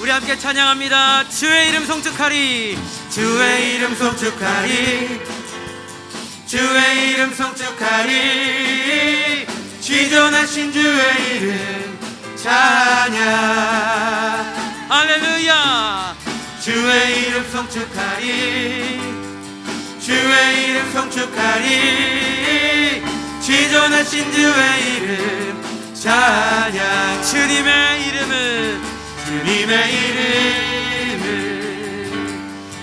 우리 함께 찬양합니다. 주의 이름 송축하리, 주의 이름 송축하리, 주의 이름 송축하리. 지존하신 주의 이름 찬양. 할렐루야. 주의 이름 송축하리, 주의 이름 송축하리. 지존하신 주의 이름 찬양. 주님의 이름은, 주님의 이름은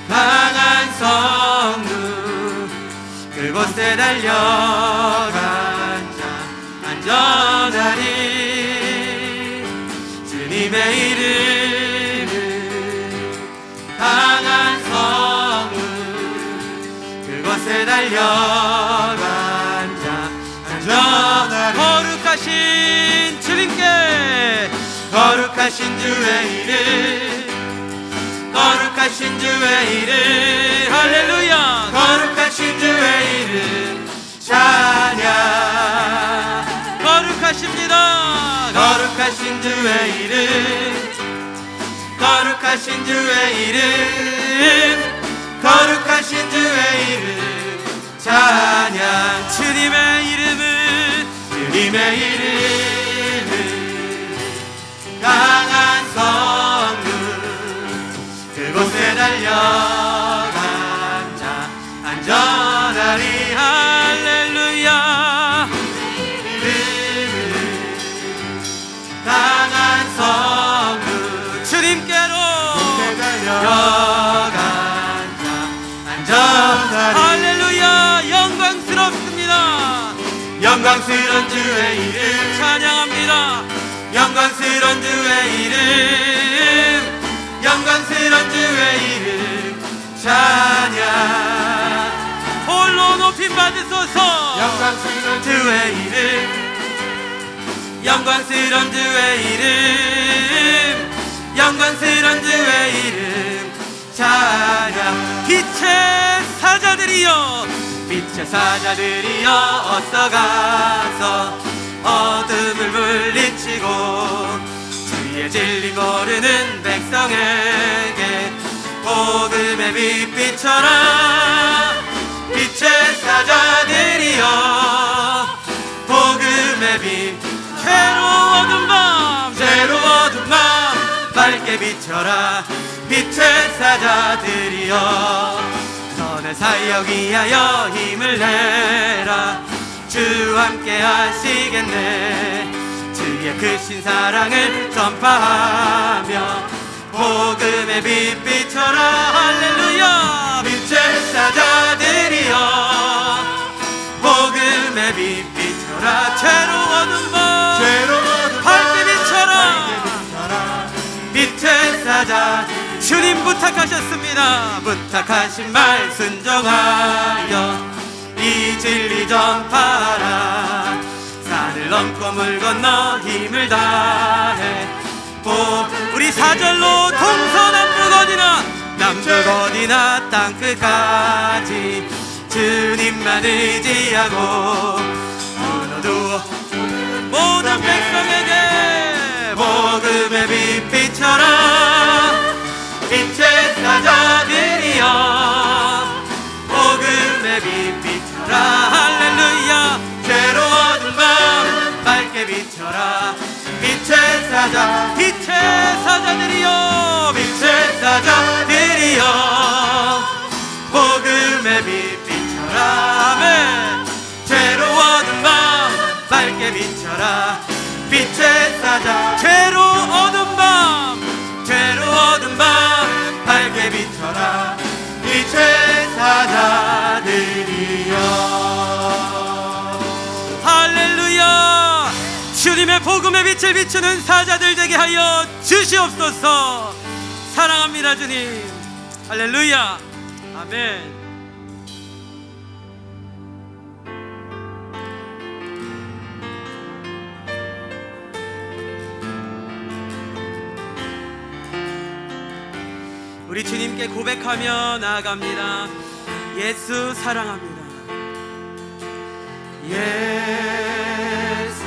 강한 성루. 그곳에 달려간 자 안전하리. 주님의 이름은 강한 성루. 그곳에 달려간 자 안전하리. 거룩하신 주님께, 거룩하신 주의 이름, 거룩하신 주의 이름. 할렐루야. 거룩하신 주의 이름 찬양. 거룩하십니다. 거룩하신 주의 이름, 거룩하신 주의 이름, 거룩하신 주의 이름 찬양. 주님의 이름은, 주님의 이름은 강한 성루. 그곳에 달려간 자 안전하리. 할렐루야. 강한 성루. 주님께로 달려간 자 안전하리. 할렐루야. 영광스럽습니다. 영광스러운 주의 이름 찬양합니다. 영광스러운 주의 이름, 영광스러운 주의 이름 찬양. 홀로 높임 받으소서. 영광스러운 주의 이름, 영광스러운 주의 이름, 영광스러운 주의 이름 찬양. 빛의 사자들이여, 빛의 사자들이여, 어서 가서 어둠을 물리치고 주의 진리 모르는 백성에게 복음의 빛 비춰라. 빛의 사자들이여, 복음의 빛. 괴로워둔 밤, 괴로워둔 밤 밝게 비춰라. 빛의 사자들이여, 선의 사역 위하여 힘을 내라. 주 함께 하시겠네. 주의 크신 사랑을 전파하며 복음의 빛 비춰라. 할렐루야. 빛의 사자들이여, 복음의 빛 비춰라. 죄로워둔 밤, 밝게 비춰라. 빛의 사자. 주님 부탁하셨습니다. 부탁하신 말 순종하여 이 진리 전파라. 산을 넘고 물 건너 힘을 다해 우리 사절로 동서남북 어디나 남북 어디나 땅끝까지 주님만 의지하고 무너두 모든 백성에게 복음의 빛 비춰라. 빛의 사자들이여, 복음의 빛 비춰라. 할렐루야. 괴로워둔 밤 밝게 비춰라. 빛의 사자, 빛의 사자들이여, 빛의 사자들이여, 복음의 빛 비춰라. 아멘. 괴로워둔 밤 밝게 비춰라. 빛의 사자. 죄로 어두운 밤, 죄로 어두운 밤 밝게 비춰라. 빛의 사자들이여. 할렐루야. 주님의 복음의 빛을 비추는 사자들 되게 하여 주시옵소서. 사랑합니다 주님. 할렐루야. 아멘. 우리 주님께 고백하며 나아갑니다. 예수 사랑합니다. 예수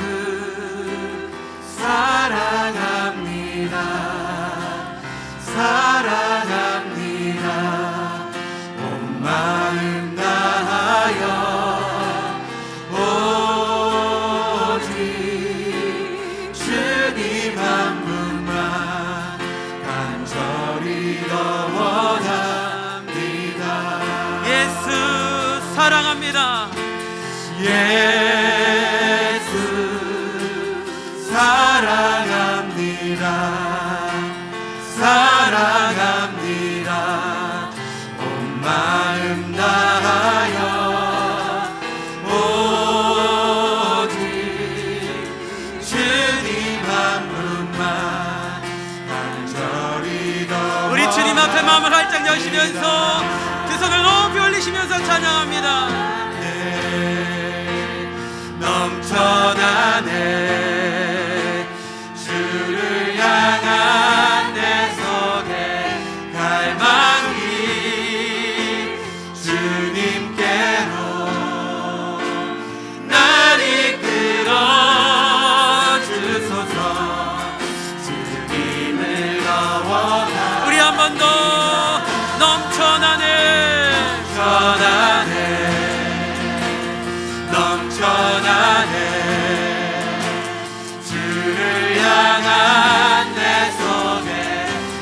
사랑합니다. 예수 사랑합니다. 사랑합니다. 온 마음 다하여 오직 주님 한 분만 간절히 더 우리 주님 앞에 마음을 활짝 여시면서 두 손을 높이 올리시면서 찬양합니다. 넘쳐나네 주를 향한 내 속에 갈망이 주님께로 날 이끌어 주소서. 주님을 넘어가 우리 한 번 더 넘쳐나네 넘쳐나네 주를 향한 내 속에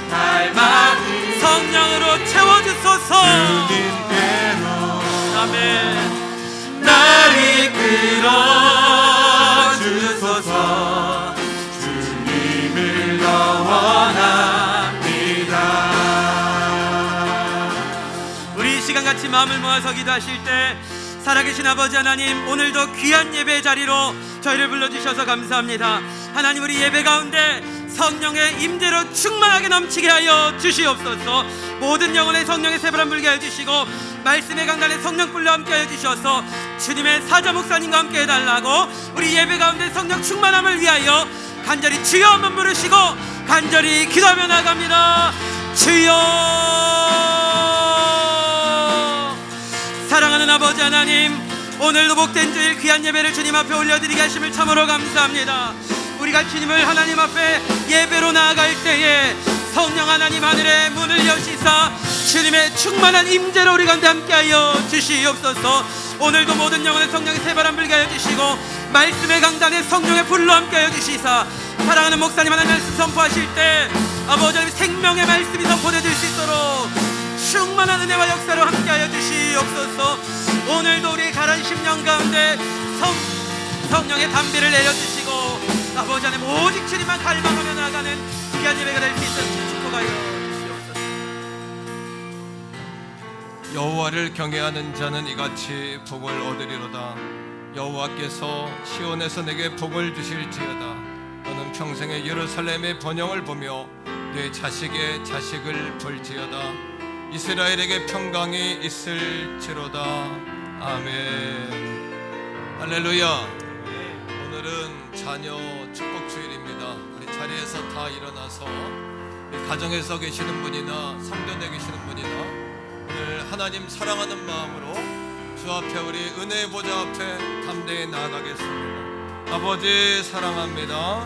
갈망이 성령으로 채워주소서. 주님께로 아멘. 날 이끌어 주소서. 주님을 더 원합니다. 우리 이 시간 같이 마음을 모아서 기도하실 때 살아계신 아버지 하나님, 오늘도 귀한 예배 자리로 저희를 불러주셔서 감사합니다. 하나님, 우리 예배 가운데 성령의 임재로 충만하게 넘치게 하여 주시옵소서. 모든 영혼의 성령의 세바람 불게 하여 주시고 말씀의 강단에 성령불로 함께 하여 주셔서 주님의 사자 목사님과 함께 해달라고 우리 예배 가운데 성령 충만함을 위하여 간절히 주여 한번 부르시고 간절히 기도하며 나갑니다. 주여. 사랑하는 아버지 하나님, 오늘도 복된 주일 귀한 예배를 주님 앞에 올려드리게 하심을 참으로 감사합니다. 우리가 주님을 하나님 앞에 예배로 나아갈 때에 성령 하나님 하늘의 문을 여시사 주님의 충만한 임재로 우리 가운데 함께하여 주시옵소서. 오늘도 모든 영혼의 성령의 새바람 불게 하여 주시고 말씀의 강단에 성령의 불로 함께하여 주시사 사랑하는 목사님 하나님 말씀 선포하실 때 아버지 하나님 생명의 말씀이 선포되어질 수 있도록 충만한 은혜와 역사로 함께하여 주시옵소서. 오늘도 우리의 가란 심령 가운데 성령의 담비를 내려주시고 아버지 하나님 오직 주님만 갈망하며 나아가는 귀한 예배가 될 수 있도록 축복하여 주시옵소서. 여호와를 경외하는 자는 이같이 복을 얻으리로다. 여호와께서 시온에서 내게 복을 주실지어다. 너는 평생에 예루살렘의 번영을 보며 내 자식의 자식을 볼지어다. 이스라엘에게 평강이 있을지로다. 아멘. 할렐루야. 오늘은 자녀 축복 주일입니다. 우리 자리에서 다 일어나서 가정에서 계시는 분이나 성전에 계시는 분이나 오늘 하나님 사랑하는 마음으로 주 앞에 우리 은혜의 보좌 앞에 담대히 나아가겠습니다. 아버지 사랑합니다.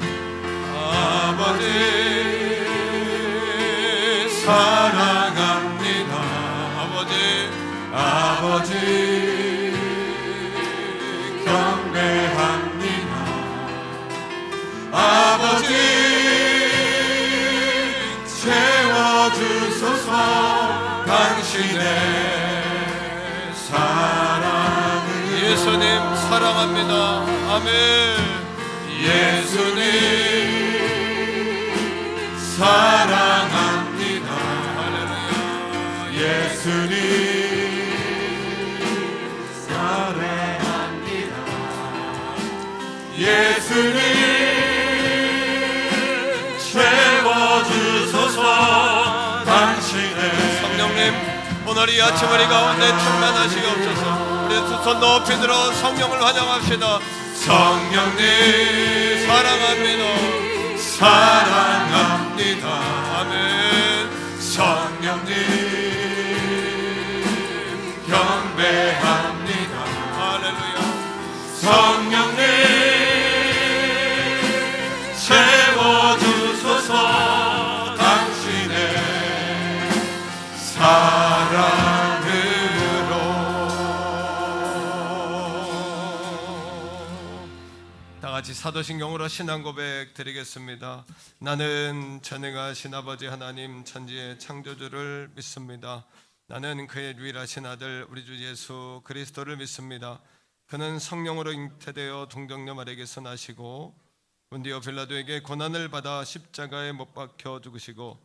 아버지 사랑합니다. 아버지 경배합니다. 아버지 채워주소서. 당신의 사랑을 예수님 사랑합니다. 아멘. 예수님 사랑합니다. 할렐루야. 예수님 사랑합니다. 예수님 채워주소서. 당신의 성령님 오늘 이 아침 우리 가운데 충만하시옵소서. 우리 두 손 높이 들어 성령을 환영합시다. 성령님 사랑합니다. 사랑합니다. 아멘. 성령님 경배합니다. 할렐루야. 성령님 채워주소서. 당신의 사랑으로. 다같이 사도신경으로 신앙 고백 드리겠습니다. 나는 전능하신 아버지 하나님 천지의 창조주를 믿습니다. 나는 그의 유일하신 아들 우리 주 예수 그리스도를 믿습니다. 그는 성령으로 잉태되어 동정녀 마리아에게서 나시고 본디오 빌라도에게 고난을 받아 십자가에 못 박혀 죽으시고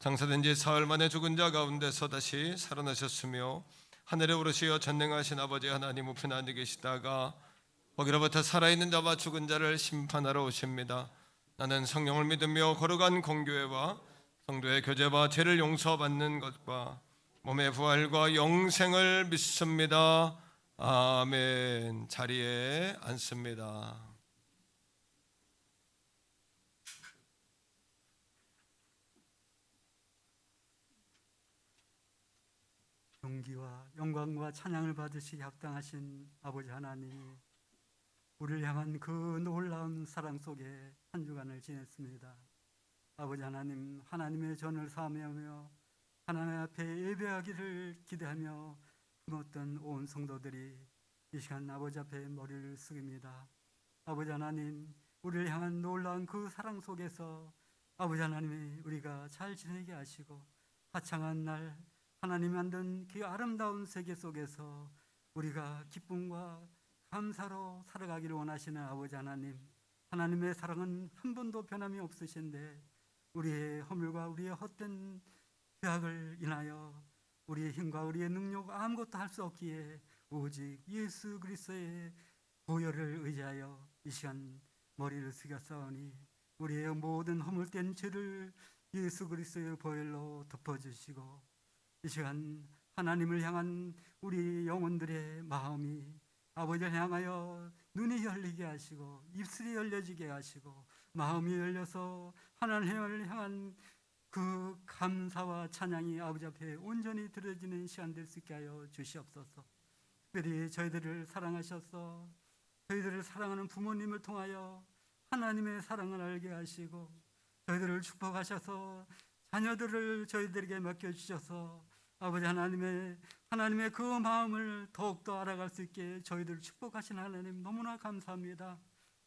장사된 지 사흘 만에 죽은 자 가운데서 다시 살아나셨으며 하늘에 오르시어 전능하신 아버지 하나님 우편 안에 계시다가 거기로부터 살아있는 자와 죽은 자를 심판하러 오십니다. 나는 성령을 믿으며 거룩한 공교회와 성도의 교제와 죄를 용서받는 것과 몸의 부활과 영생을 믿습니다. 아멘. 자리에 앉습니다. 용기와 영광과 찬양을 받으시기 합당하신 아버지 하나님, 우리를 향한 그 놀라운 사랑 속에 한 주간을 지냈습니다. 아버지 하나님, 하나님의 전을 사모하며 하나님 앞에 예배하기를 기대하며 품었던 온 성도들이 이 시간 아버지 앞에 머리를 숙입니다. 아버지 하나님, 우리를 향한 놀라운 그 사랑 속에서 아버지 하나님이 우리가 잘 지내게 하시고 화창한 날 하나님이 만든 그 아름다운 세계 속에서 우리가 기쁨과 감사로 살아가기를 원하시는 아버지 하나님, 하나님의 사랑은 한 번도 변함이 없으신데 우리의 허물과 우리의 헛된 죄악을 인하여 우리의 힘과 우리의 능력 아무것도 할 수 없기에 오직 예수 그리스도의 보혈을 의지하여 이 시간 머리를 숙였사오니 우리의 모든 허물된 죄를 예수 그리스도의 보혈로 덮어주시고 이 시간 하나님을 향한 우리 영혼들의 마음이 아버지를 향하여 눈이 열리게 하시고 입술이 열려지게 하시고 마음이 열려서 하나님을 향한 그 감사와 찬양이 아버지 앞에 온전히 드려지는 시간 될 수 있게 하여 주시옵소서. 특별히 저희들을 사랑하셔서 저희들을 사랑하는 부모님을 통하여 하나님의 사랑을 알게 하시고 저희들을 축복하셔서 자녀들을 저희들에게 맡겨주셔서 아버지 하나님의 그 마음을 더욱더 알아갈 수 있게 저희들을 축복하신 하나님 너무나 감사합니다.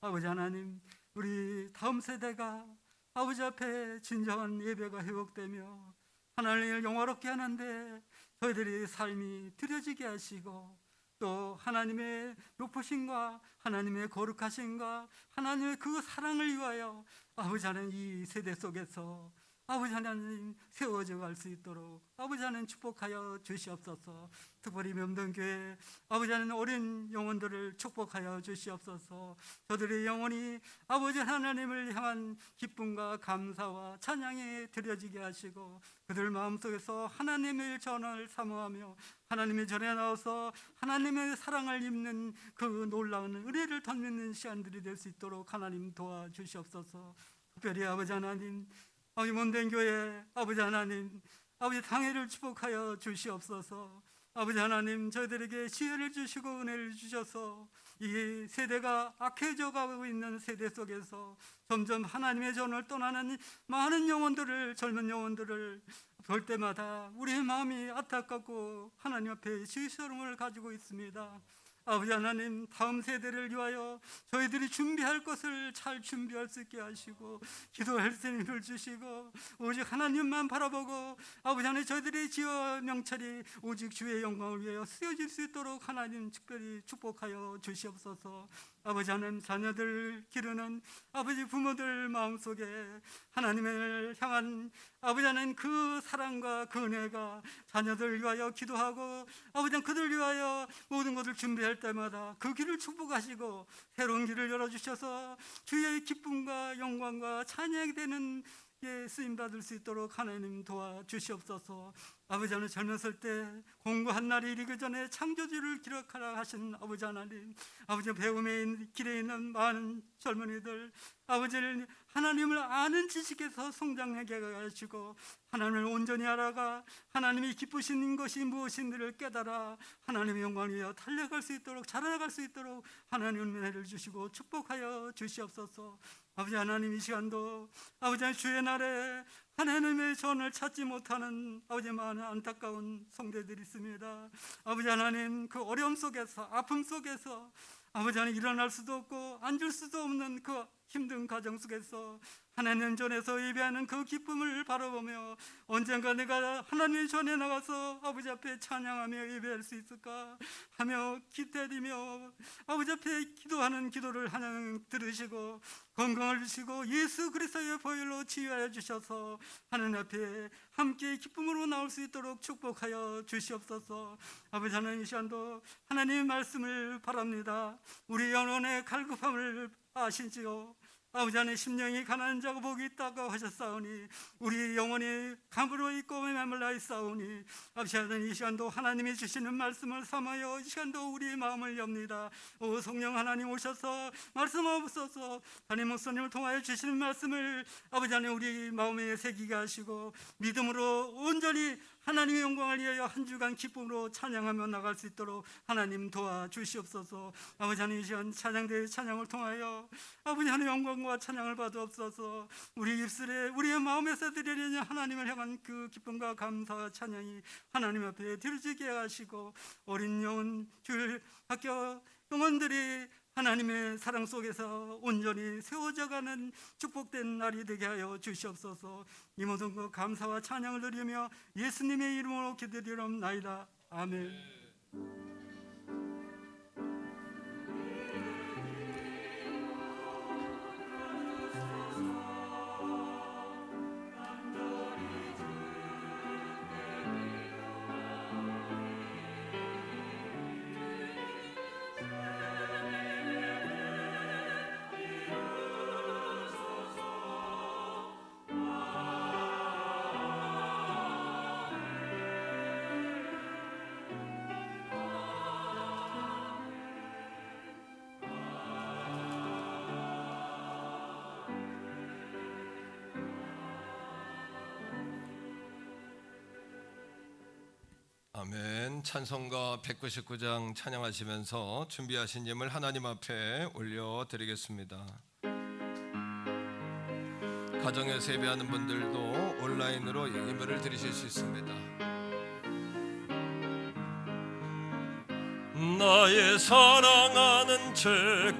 아버지 하나님, 우리 다음 세대가 아버지 앞에 진정한 예배가 회복되며 하나님을 영화롭게 하는데 저희들의 삶이 드려지게 하시고 또 하나님의 높으심과 하나님의 거룩하심과 하나님의 그 사랑을 위하여 아버지 하나님 이 세대 속에서 아버지 하나님 세워져 갈 수 있도록 아버지 하나님 축복하여 주시옵소서. 특별히 명동교회 아버지 하나님 어린 영혼들을 축복하여 주시옵소서. 저들의 영혼이 아버지 하나님을 향한 기쁨과 감사와 찬양이 드려지게 하시고 그들 마음속에서 하나님의 전을 사모하며 하나님의 전에 나와서 하나님의 사랑을 입는 그 놀라운 은혜를 덧입는 시간들이 될 수 있도록 하나님 도와주시옵소서. 특별히 아버지 하나님, 아버지 몸된 교회 아버지 하나님, 아버지 당회를 축복하여 주시옵소서. 아버지 하나님, 저희들에게 지혜를 주시고 은혜를 주셔서 이 세대가 악해져 가고 있는 세대 속에서 점점 하나님의 전을 떠나는 많은 영혼들을, 젊은 영혼들을 볼 때마다 우리의 마음이 안타깝고 하나님 앞에 지시름을 가지고 있습니다. 아버지 하나님, 다음 세대를 위하여 저희들이 준비할 것을 잘 준비할 수 있게 하시고 기도할 힘을 주시고 오직 하나님만 바라보고 아버지 하나님 저희들의 지어 명철이 오직 주의 영광을 위하여 쓰여질 수 있도록 하나님 특별히 축복하여 주시옵소서. 아버지 하나님, 자녀들 기르는 아버지 부모들 마음속에 하나님을 향한 아버지 하나님 그 사랑과 그 은혜가 자녀들 위하여 기도하고 아버지 하나님 그들 위하여 모든 것을 준비할 때마다 그 길을 축복하시고 새로운 길을 열어주셔서 주의 기쁨과 영광과 찬양이 되는 쓰임받을 수 있도록 하나님 도와주시옵소서. 아버지 하나님, 젊었을 때 공부한 날이 이르기 전에 창조주를 기록하라 하신 아버지 하나님, 아버지 배움의 길에 있는 많은 젊은이들 아버지를 하나님을 아는 지식에서 성장하게 하시고 하나님을 온전히 알아가 하나님이 기쁘신 것이 무엇인지를 깨달아 하나님의 영광을 위하여 달려갈 수 있도록 자라나갈 수 있도록 하나님 은혜를 주시고 축복하여 주시옵소서. 아버지 하나님, 이 시간도 아버지 하나님 주의 날에 하나님의 전을 찾지 못하는 아버지 많은 안타까운 성도들이 있습니다. 아버지 하나님, 그 어려움 속에서 아픔 속에서 아버지 하나님 일어날 수도 없고 앉을 수도 없는 그 힘든 가정 속에서 하나님 전에서 예배하는 그 기쁨을 바라보며 언젠가 내가 하나님 전에 나가서 아버지 앞에 찬양하며 예배할 수 있을까 하며 기다리며 아버지 앞에 기도하는 기도를 하나님 들으시고 건강을 주시고 예수 그리스도의 보혈로 치유하여 주셔서 하나님 앞에 함께 기쁨으로 나올 수 있도록 축복하여 주시옵소서. 아버지 하나님, 이 시간도 하나님의 말씀을 바랍니다. 우리 영혼의 갈급함을 아시지요. 아버지 하나님, 심령이 가난한 자가 복이 있다고 하셨사오니 우리 영혼이 감으로 있고 메말라 있사오니 아버지 하나님, 이 시간도 하나님이 주시는 말씀을 삼아요 이 시간도 우리의 마음을 엽니다. 오 성령 하나님 오셔서 말씀하옵소서. 담임 목사님을 통하여 주시는 말씀을 아버지 하나님 우리 마음에 새기게 하시고 믿음으로 온전히 하나님의 영광을 위하여 한 주간 기쁨으로 찬양하며 나갈 수 있도록 하나님 도와주시옵소서. 아버지 하나님, 이 시간 찬양대의 찬양을 통하여 아버지 하나님 영광과 찬양을 받으옵소서. 우리 입술에 우리의 마음에서 드리려는 하나님을 향한 그 기쁨과 감사와 찬양이 하나님 앞에 드려지게 하시고 어린 영혼 줄 학교 영혼들이 하나님의 사랑 속에서 온전히 세워져가는 축복된 날이 되게 하여 주시옵소서. 이 모든 것 감사와 찬양을 드리며 예수님의 이름으로 기도드리옵나이다. 아멘. 아멘. 찬송가 199장 찬양하시면서 준비하신 예물 하나님 앞에 올려드리겠습니다. 가정에서 예배하는 분들도 온라인으로 예물을 드리실 수 있습니다. 나의 사랑하는 책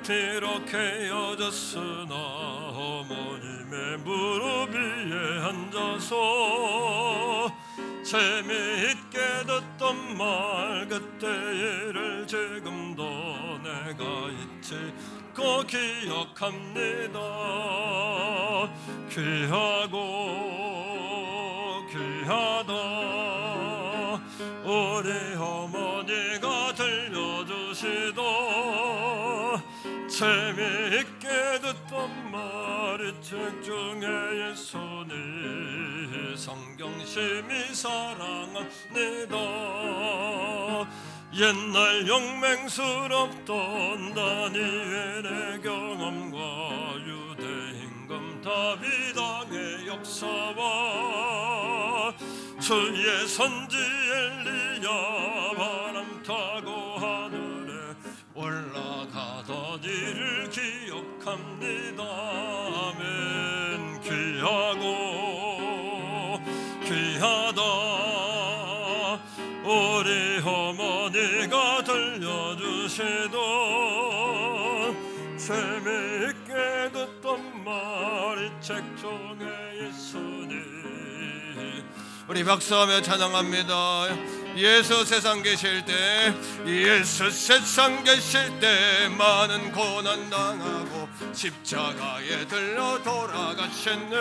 비록 헤어졌으나 어머님의 무릎 위에 앉아서 재미있게 듣던 말 그때를 지금도 내가 잊지 않고 기억합니다. 귀하고 귀하다 우리 어머니가 들려주시던 재미있게 듣던 말이 책 중에 예수님 성경심이 사랑합니다. 옛날 용맹스럽던 다니엘의 경험과 유대 임금 다윗왕의 역사와 주의 선지 엘리야 바람 타고 하늘에 올라가던 일을 기억합니다. 아멘. 귀하고 귀하다 우리 어머니가 들려주시던 재미있게 듣던 말이 책 중에 있으니 우리 박수하며 찬양합니다. 예수 세상 계실 때 예수 세상 계실 때 많은 고난 당하고 십자가에 들려 돌아가셨네.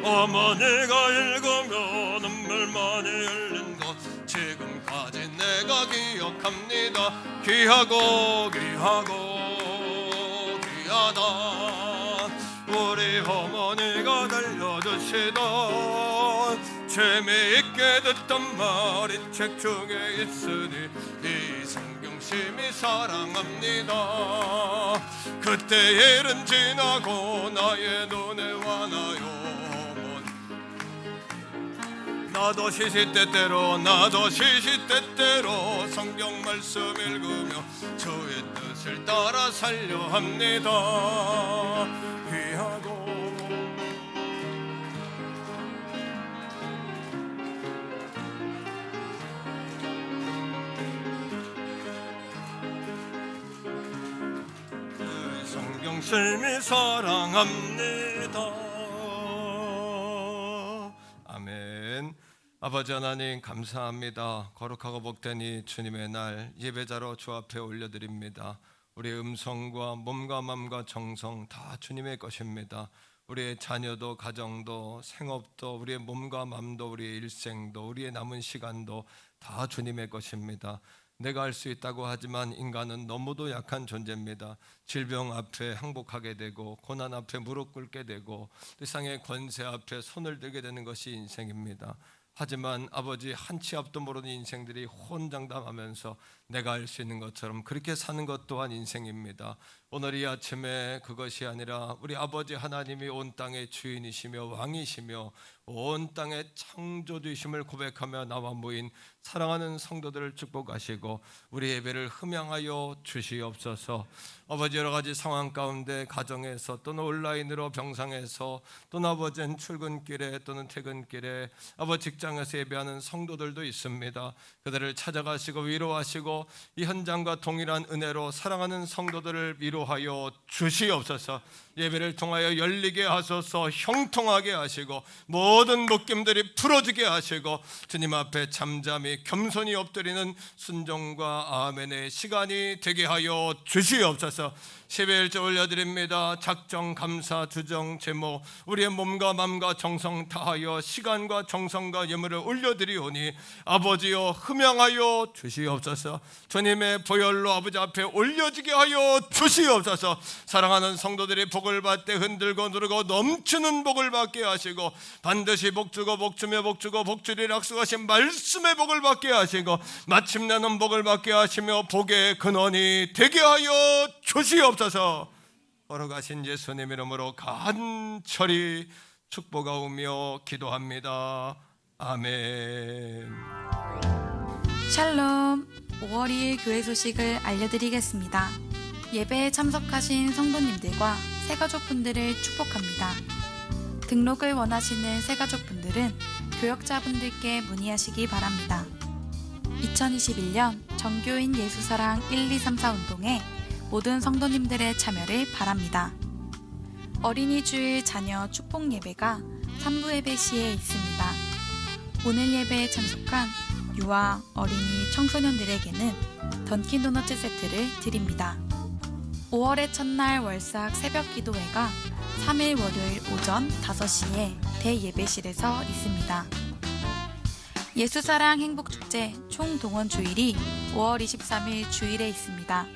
어머니가 읽으며 눈물 많이 흘린 것 지금까지 내가 기억합니다. 귀하고 귀하고 귀하다 우리 어머니가 들려주시던 재미있게 듣던 말이 책 중에 있으니 이 성경심이 사랑합니다. 그때의 일은 지나고 나의 눈에 와나요. 나도 시시때때로 성경 말씀 읽으며 주의 뜻을 따라 살려 합니다. 귀하고 성실히 사랑합니다. 아멘. 아버지 하나님 감사합니다. 거룩하고 복된 이 주님의 날 예배자로 주 앞에 올려드립니다. 우리의 음성과 몸과 마음과 정성 다 주님의 것입니다. 우리의 자녀도 가정도 생업도 우리의 몸과 마음도 우리의 일생도 우리의 남은 시간도 다 주님의 것입니다. 내가 할 수 있다고 하지만 인간은 너무도 약한 존재입니다. 질병 앞에 항복하게 되고 고난 앞에 무릎 꿇게 되고 세상의 권세 앞에 손을 들게 되는 것이 인생입니다. 하지만 아버지 한 치 앞도 모르는 인생들이 혼장담하면서 내가 할 수 있는 것처럼 그렇게 사는 것 또한 인생입니다. 오늘 이 아침에 그것이 아니라 우리 아버지 하나님이 온 땅의 주인이시며 왕이시며 온 땅의 창조주이심을 고백하며 나와 모인 사랑하는 성도들을 축복하시고 우리 예배를 흠양하여 주시옵소서. 아버지 여러 가지 상황 가운데 가정에서 또는 온라인으로 병상에서 또는 아버지는 출근길에 또는 퇴근길에 아버지 직장에서 예배하는 성도들도 있습니다. 그들을 찾아가시고 위로하시고 이 현장과 동일한 은혜로 사랑하는 성도들을 위로하여 주시옵소서. 예배를 통하여 열리게 하소서. 형통하게 하시고 모든 묶임들이 풀어지게 하시고 주님 앞에 잠잠히 겸손히 엎드리는 순종과 아멘의 시간이 되게 하여 주시옵소서. 11조 올려드립니다. 작정, 감사, 주정, 제목 우리의 몸과 마음과 정성 다하여 시간과 정성과 예물을 올려드리오니 아버지여 흠양하여 주시옵소서. 주님의 보혈로 아버지 앞에 올려지게 하여 주시옵소서. 사랑하는 성도들이 복을 받되 흔들고 누르고 넘치는 복을 받게 하시고 반드시 복주고 복주며 복주고 복주리 약속하신 말씀의 복을 받게 하시고 마침내는 복을 받게 하시며 복의 근원이 되게 하여 주시옵소서. 걸어가신 예수님 이름으로 간절히 축복하오며 기도합니다. 아멘. 샬롬. 5월 2일 교회 소식을 알려드리겠습니다. 예배에 참석하신 성도님들과 새가족분들을 축복합니다. 등록을 원하시는 새가족분들은 교역자분들께 문의하시기 바랍니다. 2021년 정교인 예수사랑 1234 운동에 모든 성도님들의 참여를 바랍니다. 어린이 주일 자녀 축복 예배가 3부 예배 시에 있습니다. 오늘 예배에 참석한 유아, 어린이, 청소년들에게는 던킨 도너츠 세트를 드립니다. 5월의 첫날 월삭 새벽 기도회가 3일 월요일 오전 5시에 대예배실에서 있습니다. 예수사랑 행복축제 총동원 주일이 5월 23일 주일에 있습니다.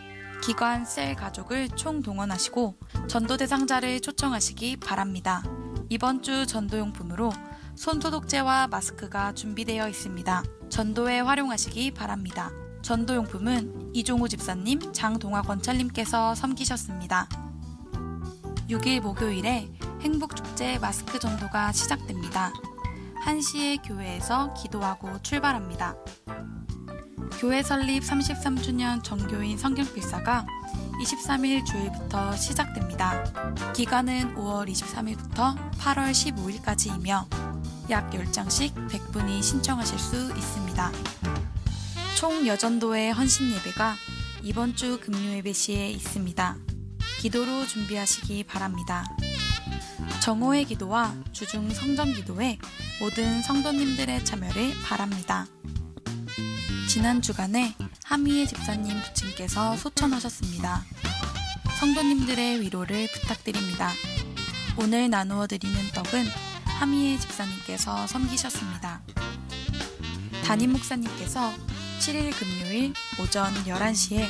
기관, 셀 가족을 총동원하시고 전도 대상자를 초청하시기 바랍니다. 이번 주 전도용품으로 손소독제와 마스크가 준비되어 있습니다. 전도에 활용하시기 바랍니다. 전도용품은 이종우 집사님, 장동아 권찰님께서 섬기셨습니다. 6일 목요일에 행복축제 마스크 전도가 시작됩니다. 1시에 교회에서 기도하고 출발합니다. 교회 설립 33주년 정교인 성경필사가 23일 주일부터 시작됩니다. 기간은 5월 23일부터 8월 15일까지이며 약 10장씩 100분이 신청하실 수 있습니다. 총 여전도의 헌신 예배가 이번 주 금요예배 시에 있습니다. 기도로 준비하시기 바랍니다. 정오의 기도와 주중 성전 기도에 모든 성도님들의 참여를 바랍니다. 지난 주간에 하미의 집사님 부친께서 소천하셨습니다. 성도님들의 위로를 부탁드립니다. 오늘 나누어 드리는 떡은 하미의 집사님께서 섬기셨습니다. 담임 목사님께서 7일 금요일 오전 11시에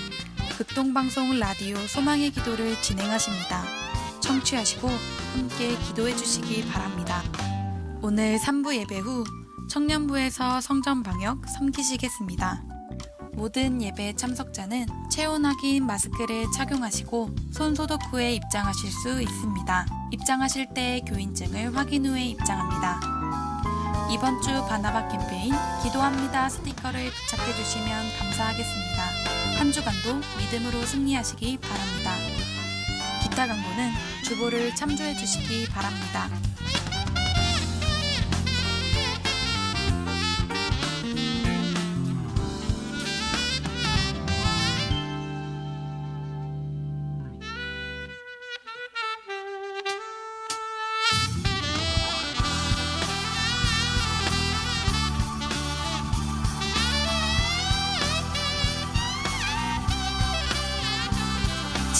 극동방송 라디오 소망의 기도를 진행하십니다. 청취하시고 함께 기도해 주시기 바랍니다. 오늘 3부 예배 후 청년부에서 성전 방역 섬기시겠습니다. 모든 예배 참석자는 체온 확인 마스크를 착용하시고 손 소독 후에 입장하실 수 있습니다. 입장하실 때 교인증을 확인 후에 입장합니다. 이번 주 바나바 캠페인 기도합니다 스티커를 부착해 주시면 감사하겠습니다. 한 주간도 믿음으로 승리하시기 바랍니다. 기타 광고는 주보를 참조해 주시기 바랍니다.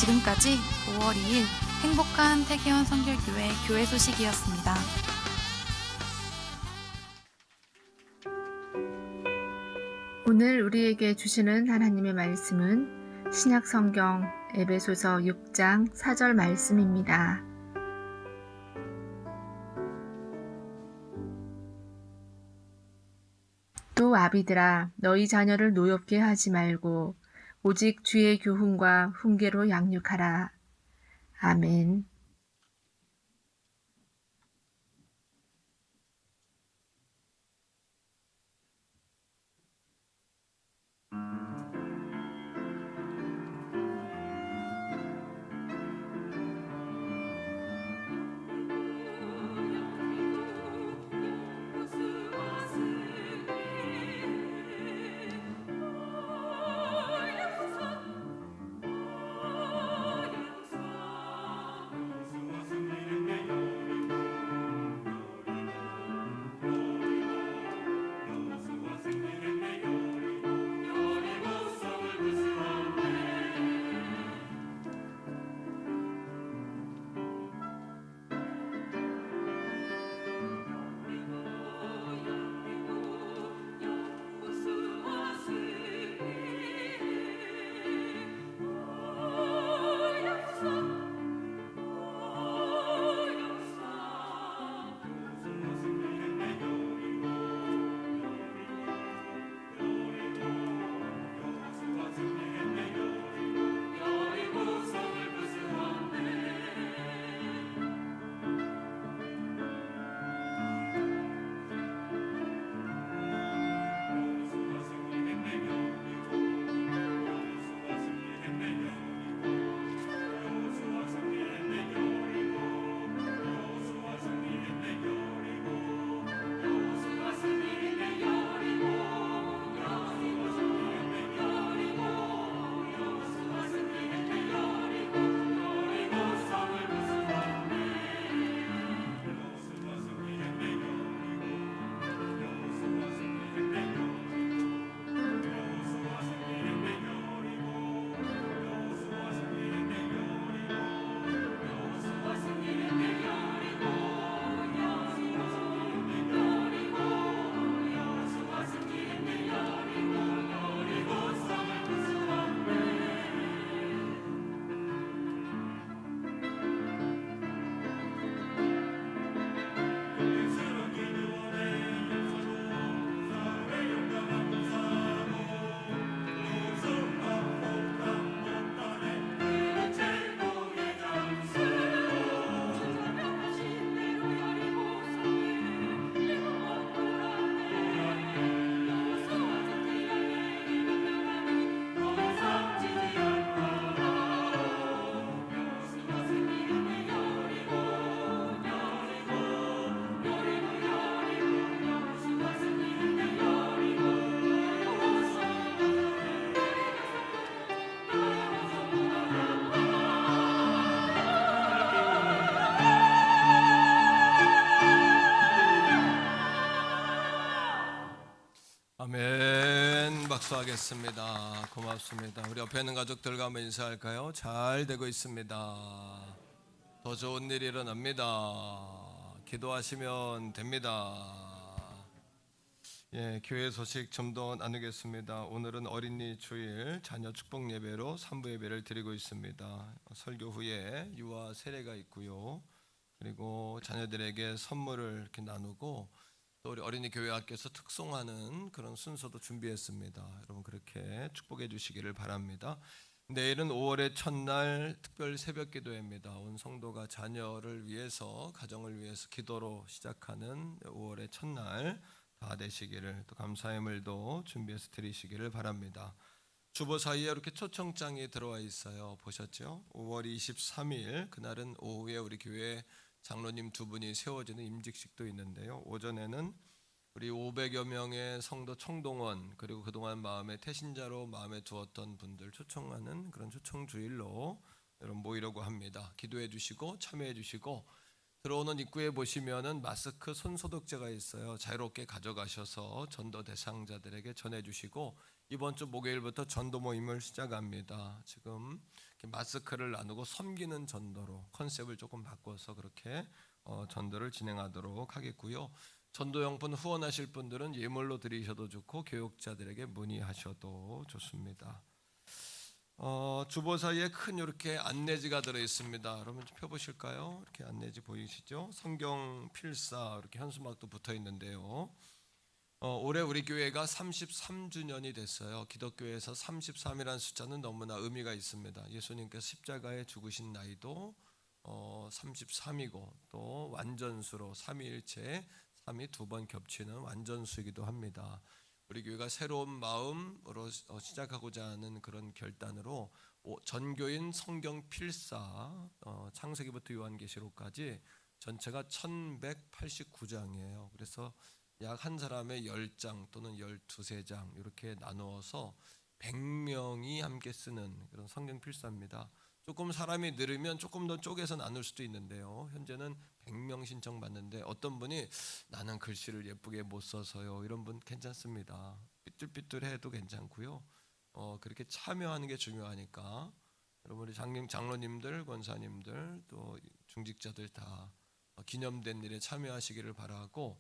지금까지 5월 2일 행복한 태계원 선결교회 교회 소식이었습니다. 오늘 우리에게 주시는 하나님의 말씀은 신약 성경 에베소서 6장 4절 말씀입니다. 또 아비들아 너희 자녀를 노엽게 하지 말고 오직 주의 교훈과 훈계로 양육하라. 아멘. 아멘. 박수하겠습니다. 고맙습니다. 우리 옆에 있는 가족들과 한번 인사할까요? 잘 되고 있습니다. 더 좋은 일이 일어납니다. 기도하시면 됩니다. 예, 교회 소식 좀 더 나누겠습니다. 오늘은 어린이 주일 자녀 축복 예배로 3부 예배를 드리고 있습니다. 설교 후에 유아 세례가 있고요. 그리고 자녀들에게 선물을 이렇게 나누고 또 우리 어린이 교회학교에서 특송하는 그런 순서도 준비했습니다. 여러분 그렇게 축복해 주시기를 바랍니다. 내일은 5월의 첫날 특별 새벽 기도회입니다. 온 성도가 자녀를 위해서 가정을 위해서 기도로 시작하는 5월의 첫날 다 되시기를, 또 감사의물도 준비해서 드리시기를 바랍니다. 주보 사이에 이렇게 초청장이 들어와 있어요. 보셨죠? 5월 23일 그날은 오후에 우리 교회 장로님 두 분이 세워지는 임직식도 있는데요. 오전에는 우리 500여 명의 성도 총동원, 그리고 그동안 마음에 태신자로 마음에 두었던 분들 초청하는 그런 초청 주일로 여러분 모이려고 합니다. 기도해 주시고 참여해 주시고, 들어오는 입구에 보시면은 마스크 손소독제가 있어요. 자유롭게 가져가셔서 전도 대상자들에게 전해 주시고, 이번 주 목요일부터 전도 모임을 시작합니다. 지금 이렇게 마스크를 나누고 섬기는 전도로 컨셉을 조금 바꿔서 그렇게 전도를 진행하도록 하겠고요. 전도용품 후원하실 분들은 예물로 드리셔도 좋고 교육자들에게 문의하셔도 좋습니다. 주보 사이에 큰 이렇게 안내지가 들어 있습니다. 여러분 좀 펴보실까요? 이렇게 안내지 보이시죠? 성경 필사 이렇게 현수막도 붙어 있는데요. 올해 우리 교회가 33주년이 됐어요. 기독교에서 33이라는 숫자는 너무나 의미가 있습니다. 예수님께서 십자가에 죽으신 나이도 33이고 또 완전수로 삼위일체 3이 두 번 겹치는 완전수이기도 합니다. 우리 교회가 새로운 마음으로 시작하고자 하는 그런 결단으로 전교인 성경 필사 창세기부터 요한계시록까지 전체가 1189장이에요. 그래서 약 한 사람의 10장 또는 12장 이렇게 나누어서 100명이 함께 쓰는 그런 성경 필사입니다. 조금 사람이 늘으면 조금 더 쪼개서 나눌 수도 있는데요. 현재는 100명 신청받는데 어떤 분이 나는 글씨를 예쁘게 못 써서요. 이런 분 괜찮습니다. 삐뚤삐뚤해도 괜찮고요. 그렇게 참여하는 게 중요하니까 여러분 우리 장로님들, 권사님들 또 중직자들 다 기념된 일에 참여하시기를 바라고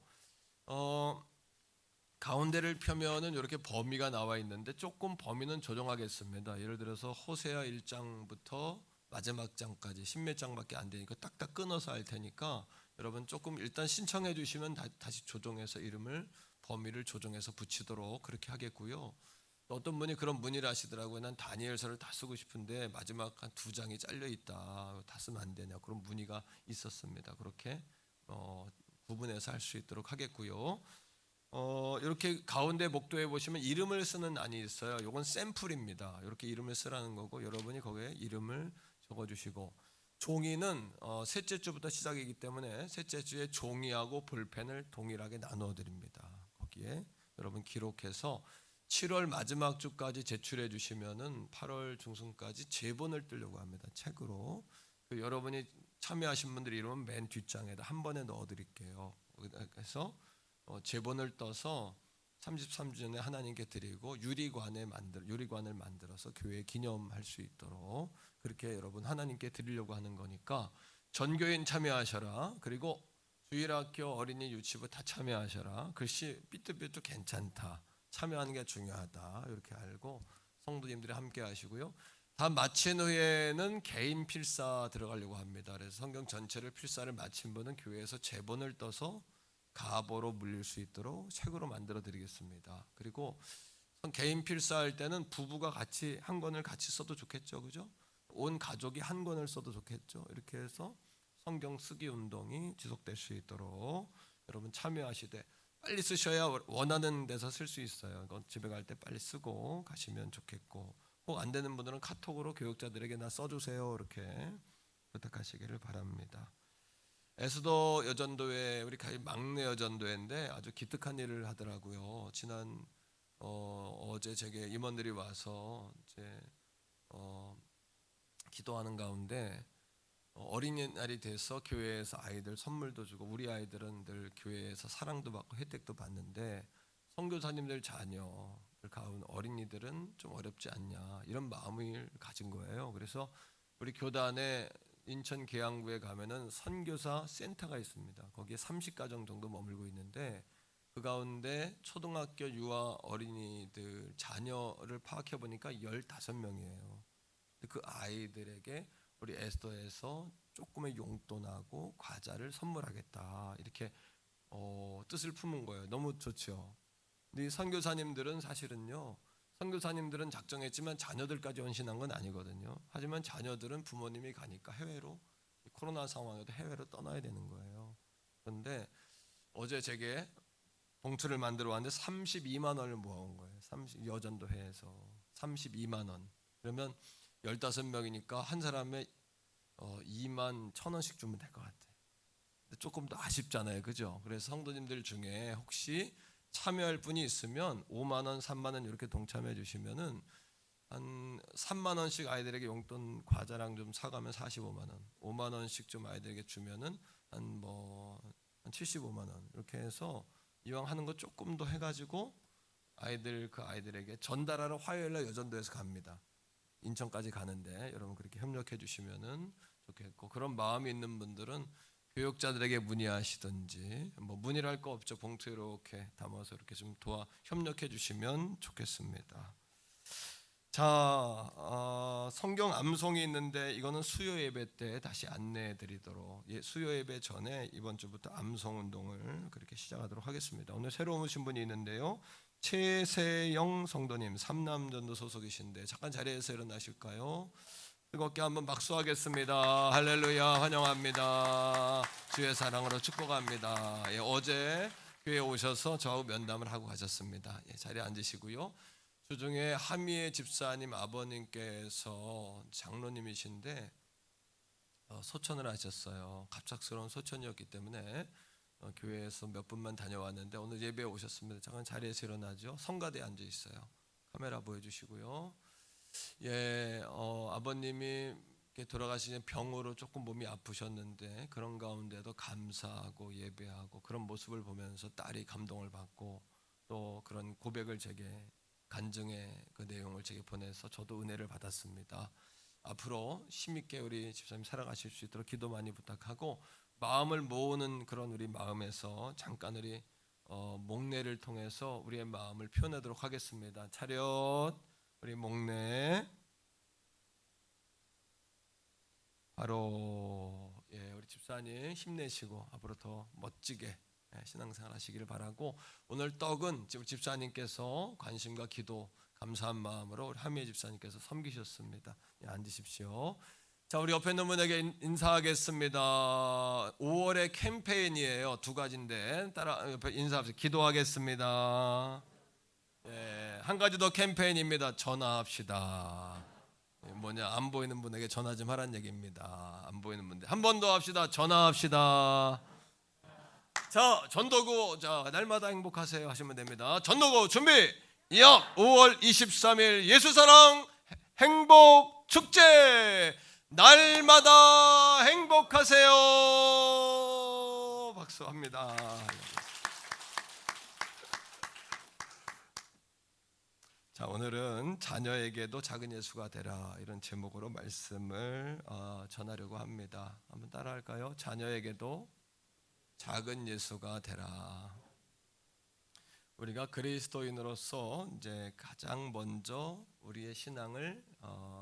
가운데를 펴면은 이렇게 범위가 나와 있는데 조금 범위는 조정하겠습니다. 예를 들어서 호세아 1장부터 마지막 장까지 10몇 장밖에 안 되니까 딱딱 끊어서 할 테니까 여러분 조금 일단 신청해 주시면 다시 조정해서 이름을 범위를 조정해서 붙이도록 그렇게 하겠고요. 어떤 분이 그런 문의를 하시더라고요. 난 다니엘서를 다 쓰고 싶은데 마지막 한 2장이 잘려 있다. 다 쓰면 안 되냐. 그런 문의가 있었습니다. 그렇게 구분해서 할 수 있도록 하겠고요. 이렇게 가운데 목도에 보시면 이름을 쓰는 안이 있어요. 이건 샘플입니다. 이렇게 이름을 쓰라는 거고 여러분이 거기에 이름을 적어주시고 종이는 셋째 주부터 시작이기 때문에 셋째 주에 종이하고 볼펜을 동일하게 나누어 드립니다. 거기에 여러분 기록해서 7월 마지막 주까지 제출해 주시면은 8월 중순까지 제본을 뜨려고 합니다. 책으로. 여러분이 참여하신 분들 이름은 맨 뒷장에다 한 번에 넣어 드릴게요. 그래서 제본을 떠서 33주년에 하나님께 드리고 유리관을 만들어서 교회 기념할 수 있도록 그렇게 여러분 하나님께 드리려고 하는 거니까 전교인 참여하셔라. 그리고 주일학교 어린이 유치부 다 참여하셔라. 글씨 삐뚤삐뚤 괜찮다. 참여하는 게 중요하다. 이렇게 알고 성도님들이 함께 하시고요. 다 마친 후에는 개인 필사 들어가려고 합니다. 그래서 성경 전체를 필사를 마친 분은 교회에서 제본을 떠서 가보로 물릴 수 있도록 책으로 만들어 드리겠습니다. 그리고 개인 필사할 때는 부부가 같이 한 권을 같이 써도 좋겠죠, 그죠? 온 가족이 한 권을 써도 좋겠죠. 이렇게 해서 성경 쓰기 운동이 지속될 수 있도록 여러분 참여하시되 빨리 쓰셔야 원하는 데서 쓸 수 있어요. 이건 집에 갈 때 빨리 쓰고 가시면 좋겠고 꼭 안 되는 분들은 카톡으로 교육자들에게 나 써주세요 이렇게 부탁하시기를 바랍니다. 에스더 여전도회 우리 막내 여전도회인데 아주 기특한 일을 하더라고요. 지난 어제 제게 임원들이 와서 이제 기도하는 가운데 어린이날이 돼서 교회에서 아이들 선물도 주고 우리 아이들은 늘 교회에서 사랑도 받고 혜택도 받는데 선교사님들 자녀를 가운 어린이들은 좀 어렵지 않냐 이런 마음을 가진 거예요. 그래서 우리 교단에 인천 계양구에 가면은 선교사 센터가 있습니다. 거기에 30가정 정도 머물고 있는데 그 가운데 초등학교 유아 어린이들 자녀를 파악해 보니까 15명이에요. 그 아이들에게 우리 에스더에서 조금의 용돈하고 과자를 선물하겠다 이렇게 뜻을 품은 거예요. 너무 좋죠. 근데 이 선교사님들은 사실은요. 선교사님들은 작정했지만 자녀들까지 헌신한 건 아니거든요. 하지만 자녀들은 부모님이 가니까 해외로 코로나 상황에도 해외로 떠나야 되는 거예요. 그런데 어제 제게 봉투를 만들어 왔는데 32만 원을 모아온 거예요. 여전도회에서 32만 원. 그러면 15명이니까 한 사람에 2만 1,000원씩 주면 될 것 같아요. 근데 조금 더 아쉽잖아요. 그죠? 그래서 성도님들 중에 혹시 참여할 분이 있으면 5만 원, 3만 원 이렇게 동참해 주시면은 한 3만 원씩 아이들에게 용돈 과자랑 좀 사가면 45만 원, 5만 원씩 좀 아이들에게 주면은 한 75만 원 이렇게 해서 이왕 하는 거 조금 더 해가지고 아이들에게 전달하러 화요일날 여전도에서 갑니다. 인천까지 가는데 여러분 그렇게 협력해 주시면은 좋겠고, 그런 마음이 있는 분들은 교육자들에게 문의하시든지, 뭐 문의할 거 없죠. 봉투에 이렇게 담아서 이렇게 좀 협력해 주시면 좋겠습니다. 자, 성경 암송이 있는데 이거는 수요 예배 때 다시 안내해 드리도록, 수요 예배 전에 이번 주부터 암송 운동을 그렇게 시작하도록 하겠습니다. 오늘 새로 오신 분이 있는데요, 최세영 성도님, 삼남전도 소속이신데 잠깐 자리에서 일어나실까요? 뜨겁게 한번 박수하겠습니다. 할렐루야, 환영합니다. 주의 사랑으로 축복합니다. 어제 교회에 오셔서 저하고 면담을 하고 가셨습니다. 자리에 앉으시고요. 주중에 하미의 집사님 아버님께서 장로님이신데 소천을 하셨어요. 갑작스러운 소천이었기 때문에 교회에서 몇 분만 다녀왔는데 오늘 예배에 오셨습니다. 잠깐 자리에서 일어나죠. 성가대에 앉아 있어요. 카메라 보여주시고요. 아버님이 돌아가시는 병으로 조금 몸이 아프셨는데 그런 가운데도 감사하고 예배하고 그런 모습을 보면서 딸이 감동을 받고 또 그런 고백을 제게, 간증의 그 내용을 제게 보내서 저도 은혜를 받았습니다. 앞으로 힘있게 우리 집사님 살아가실 수 있도록 기도 많이 부탁하고, 마음을 모으는 그런 우리 마음에서 잠깐 우리 목례를 통해서 우리의 마음을 표현하도록 하겠습니다. 차렷, 우리 목례. 바로 우리 집사님 힘내시고 앞으로 더 멋지게 신앙생활 하시기를 바라고, 오늘 떡은 지금 집사님께서 관심과 기도 감사한 마음으로 우리 하미의 집사님께서 섬기셨습니다. 앉으십시오. 자, 우리 옆에 있는 분에게 인사하겠습니다. 5월의 캠페인이에요. 두 가지인데 따라 옆에 인사하세요. 기도하겠습니다. 한 가지 더 캠페인입니다. 전화합시다. 안 보이는 분에게 전화 좀 하라는 얘기입니다. 안 보이는 분들 한 번 더 합시다. 전화합시다. 자, 전도구, 자, 날마다 행복하세요 하시면 됩니다. 전도구 준비. 5월 23일 예수사랑 행복 축제, 날마다 행복하세요. 박수합니다. 자, 오늘은 자녀에게도 작은 예수가 되라, 이런 제목으로 말씀을 전하려고 합니다. 한번 따라할까요? 자녀에게도 작은 예수가 되라. 우리가 그리스도인으로서 이제 가장 먼저 우리의 신앙을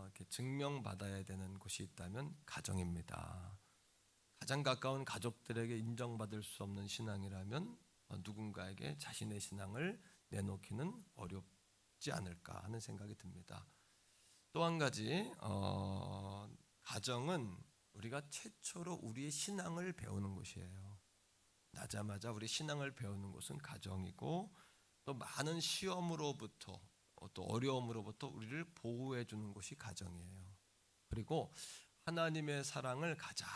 이렇게 증명받아야 되는 곳이 있다면 가정입니다. 가장 가까운 가족들에게 인정받을 수 없는 신앙이라면 누군가에게 자신의 신앙을 내놓기는 어렵지 않을까 하는 생각이 듭니다. 또 한 가지, 가정은 우리가 최초로 우리의 신앙을 배우는 곳이에요. 나자마자 우리 신앙을 배우는 곳은 가정이고, 또 많은 시험으로부터 또 어려움으로부터 우리를 보호해 주는 곳이 가정이에요. 그리고 하나님의 사랑을 가장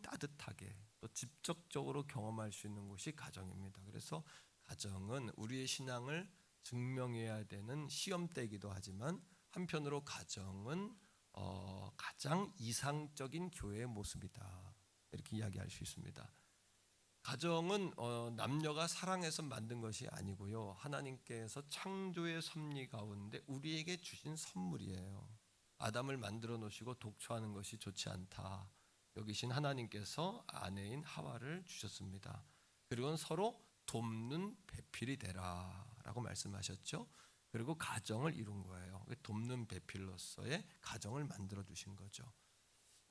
따뜻하게 또 직접적으로 경험할 수 있는 곳이 가정입니다. 그래서 가정은 우리의 신앙을 증명해야 되는 시험대이기도 하지만, 한편으로 가정은 가장 이상적인 교회의 모습이다, 이렇게 이야기할 수 있습니다. 가정은 남녀가 사랑해서 만든 것이 아니고요, 하나님께서 창조의 섭리 가운데 우리에게 주신 선물이에요. 아담을 만들어 놓으시고 독초하는 것이 좋지 않다 여기신 하나님께서 아내인 하와를 주셨습니다. 그리고 서로 돕는 배필이 되라 라고 말씀하셨죠. 그리고 가정을 이룬 거예요. 돕는 배필로서의 가정을 만들어 주신 거죠.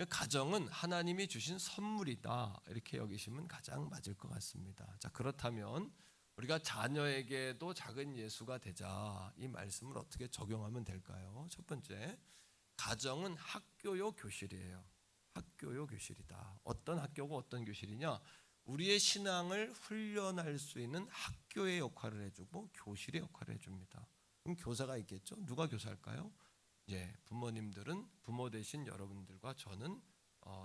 가정은 하나님이 주신 선물이다, 이렇게 여기시면 가장 맞을 것 같습니다. 자, 그렇다면 우리가 자녀에게도 작은 예수가 되자, 이 말씀을 어떻게 적용하면 될까요? 첫 번째, 가정은 학교요 교실이에요. 학교요 교실이다. 어떤 학교고 어떤 교실이냐? 우리의 신앙을 훈련할 수 있는 학교의 역할을 해주고 교실의 역할을 해줍니다. 그럼 교사가 있겠죠? 누가 교사일까요? 부모님들은 부모 되신 여러분들과 저는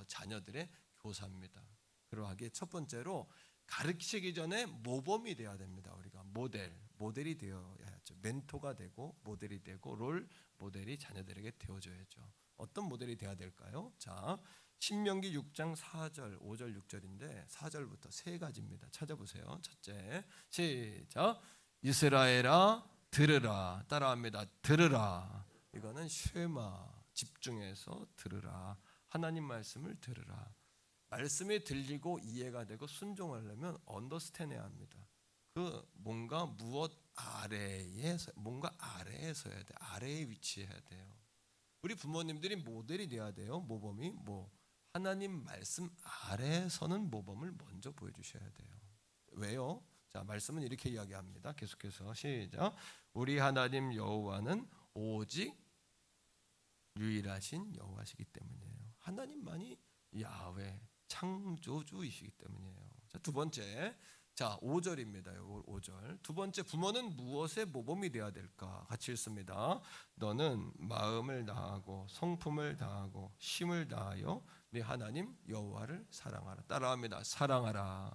자녀들의 교사입니다. 그러하기에 첫 번째로 가르치기 전에 모범이 되어야 됩니다. 우리가 모델이 되어야죠. 멘토가 되고 모델이 되고 롤 모델이 자녀들에게 되어줘야죠. 어떤 모델이 되어야 될까요? 자, 신명기 6장 4절, 5절, 6절인데 4절부터 세 가지입니다. 찾아보세요. 첫째, 시작. 이스라엘아 들으라. 따라합니다. 들으라. 이거는 쉐마, 집중해서 들으라. 하나님 말씀을 들으라. 말씀이 들리고 이해가 되고 순종하려면 언더스탠해야 합니다. 그 뭔가 무엇 아래에 서야 돼. 아래에 위치해야 돼요. 우리 부모님들이 모델이 돼야 돼요. 모범이 하나님 말씀 아래에서는 모범을 먼저 보여주셔야 돼요. 왜요? 자, 말씀은 이렇게 이야기합니다. 계속해서 시작. 우리 하나님 여호와는 오직 유일하신 여호와시기 때문이에요. 하나님만이 야훼 창조주이시기 때문이에요. 자, 두 번째, 자 5절입니다. 5절. 두 번째, 부모는 무엇의 모범이 되어야 될까? 같이 읽습니다. 너는 마음을 다하고 성품을 다하고 힘을 다하여 네 하나님 여호와를 사랑하라. 따라합니다. 사랑하라.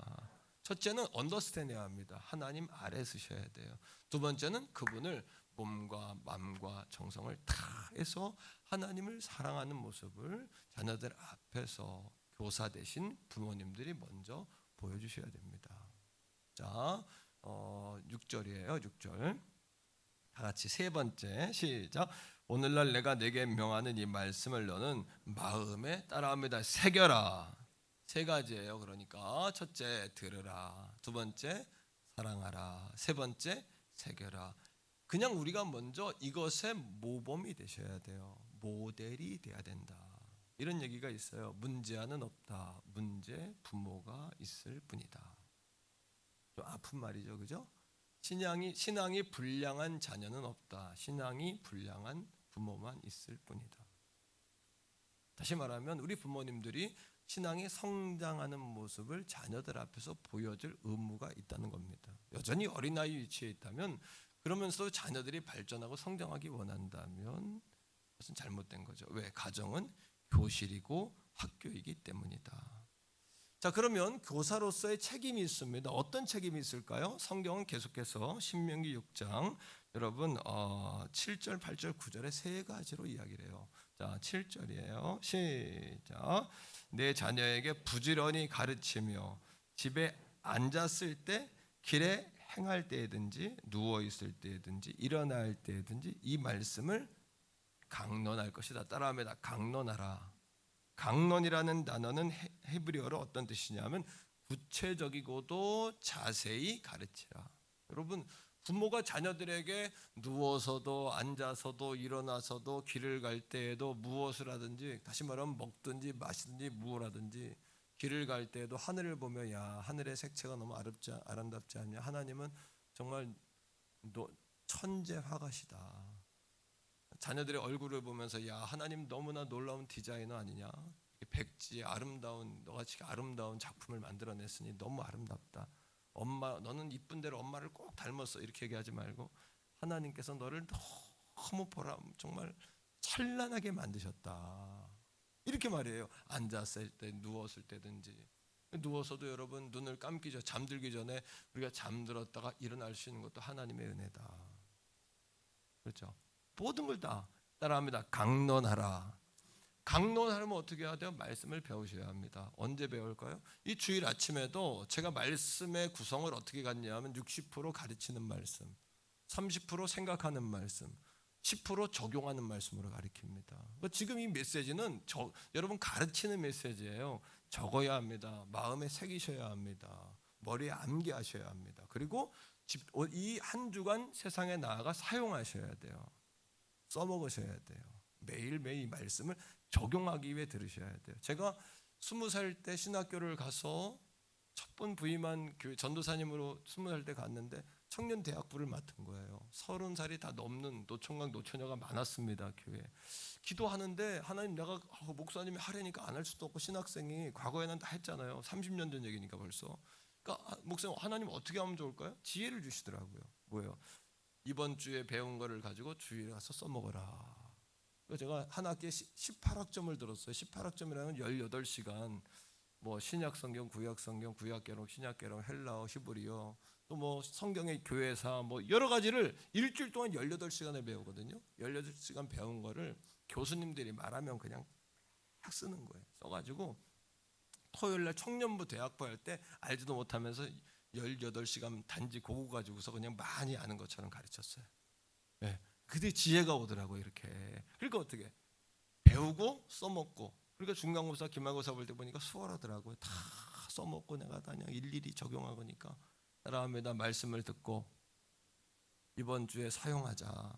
첫째는 언더스탠드해야 합니다. 하나님 아래 서셔야 돼요. 두 번째는 그분을 몸과 마음과 정성을 다해서 하나님을 사랑하는 모습을 자녀들 앞에서 교사 대신 부모님들이 먼저 보여주셔야 됩니다. 자, 6절이에요. 6절. 다 같이 세 번째 시작. 오늘날 내가 내게 명하는 이 말씀을 너는 마음에 따라합니다. 새겨라. 세 가지예요. 그러니까 첫째 들으라, 두 번째 사랑하라, 세 번째 새겨라. 그냥 우리가 먼저 이것의 모범이 되셔야 돼요. 모델이 돼야 된다. 이런 얘기가 있어요. 문제아는 없다. 문제 부모가 있을 뿐이다. 좀 아픈 말이죠, 그죠? 신앙이 불량한 자녀는 없다. 신앙이 불량한 부모만 있을 뿐이다. 다시 말하면 우리 부모님들이 신앙이 성장하는 모습을 자녀들 앞에서 보여줄 의무가 있다는 겁니다. 여전히 어린아이 위치에 있다면, 그러면서 자녀들이 발전하고 성장하기 원한다면 그것은 잘못된 거죠. 왜? 가정은 교실이고 학교이기 때문이다. 자, 그러면 교사로서의 책임이 있습니다. 어떤 책임이 있을까요? 성경은 계속해서 신명기 6장 여러분 7절, 8절, 9절에 세 가지로 이야기를 해요. 자, 7절이에요. 시작. 내 자녀에게 부지런히 가르치며 집에 앉았을 때, 길에 행할 때든지 누워 있을 때든지 일어날 때든지 이 말씀을 강론할 것이다. 따라합니다. 강론하라. 강론이라는 단어는 히브리어로 어떤 뜻이냐면 구체적이고도 자세히 가르치라. 여러분, 부모가 자녀들에게 누워서도 앉아서도 일어나서도 길을 갈 때에도 무엇을 하든지, 다시 말하면 먹든지 마시든지 무엇하든지 길을 갈 때에도 하늘을 보며 야, 하늘의 색채가 너무 아름답지 않냐? 하나님은 정말 천재 화가시다. 자녀들의 얼굴을 보면서 야, 하나님 너무나 놀라운 디자이너 아니냐? 백지에 너같이 아름다운 작품을 만들어냈으니 너무 아름답다. 엄마, 너는 이쁜 대로 엄마를 꼭 닮았어. 이렇게 얘기하지 말고 하나님께서 너를 너무 정말 찬란하게 만드셨다. 이렇게 말해요. 앉았을 때, 누웠을 때든지. 누워서도 여러분 눈을 감기 전, 잠들기 전에 우리가 잠들었다가 일어날 수 있는 것도 하나님의 은혜다. 그렇죠? 모든 걸 다 따라합니다. 강론하라. 강론하려면 어떻게 해야 돼요? 말씀을 배우셔야 합니다. 언제 배울까요? 이 주일 아침에도 제가 말씀의 구성을 어떻게 갖냐면 60% 가르치는 말씀, 30% 생각하는 말씀, 10% 적용하는 말씀으로 가르칩니다. 그러니까 지금 이 메시지는 여러분 가르치는 메시지예요. 적어야 합니다. 마음에 새기셔야 합니다. 머리에 암기하셔야 합니다. 그리고 이 한 주간 세상에 나아가 사용하셔야 돼요. 써먹으셔야 돼요. 매일매일 이 말씀을 적용하기 위해 들으셔야 돼요. 제가 20살 때 신학교를 가서 첫 번 부임한 교회 전도사님으로 20살 때 갔는데 청년 대학부를 맡은 거예요. 30살이 다 넘는 노총각 노처녀가 많았습니다. 교회에. 기도하는데 하나님, 내가 목사님이 하려니까 안 할 수도 없고, 신학생이 과거에는 다 했잖아요. 30년 전 얘기니까 벌써. 그러니까 목사님, 하나님 어떻게 하면 좋을까요? 지혜를 주시더라고요. 뭐예요? 이번 주에 배운 거를 가지고 주일에 가서 써먹어라. 제가 한 학기에 18학점을 들었어요. 18학점이라는 18시간 뭐 신약성경, 구약성경, 구약개론, 신약개론, 헬라어, 히브리어, 또 뭐 성경의 교회사 뭐 여러 가지를 일주일 동안 18시간을 배우거든요. 18시간 배운 거를 교수님들이 말하면 그냥 딱 쓰는 거예요. 써가지고 토요일날 청년부 대학부 할 때 알지도 못하면서 18시간 단지 그거 가지고서 그냥 많이 아는 것처럼 가르쳤어요. 네. 그때 지혜가 오더라고요. 이렇게. 그러니까 어떻게? 배우고 써먹고. 그러니까 중간고사 기말고사 볼 때 보니까 수월하더라고요. 다 써먹고 내가 다 그냥 일일이 적용하니까. 따라합니다. 말씀을 듣고 이번 주에 사용하자.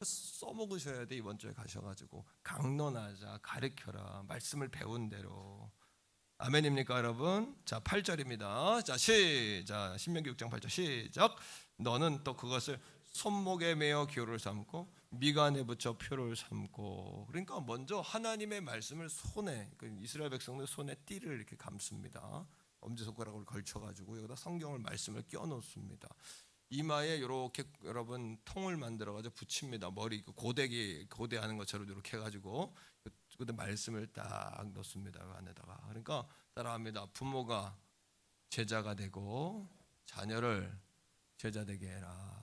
써먹으셔야 돼. 이번 주에 가셔가지고 강론하자, 가르쳐라, 말씀을 배운 대로. 아멘입니까 여러분? 자 8절입니다. 자 시작. 신명기 6장 8절 시작. 너는 또 그것을 손목에 매어 기호를 삼고 미간에 붙여 표를 삼고. 그러니까 먼저 하나님의 말씀을 손에, 이스라엘 백성들 손에 띠를 이렇게 감습니다. 엄지손가락을 걸쳐가지고 여기다 성경을 말씀을 끼워놓습니다. 이마에 이렇게 여러분 통을 만들어가지고 붙입니다. 머리 고데하는 것처럼 이렇게 해가지고 그때 말씀을 딱 넣습니다. 그 안에다가. 그러니까 따라합니다. 부모가 제자가 되고 자녀를 제자 되게 해라.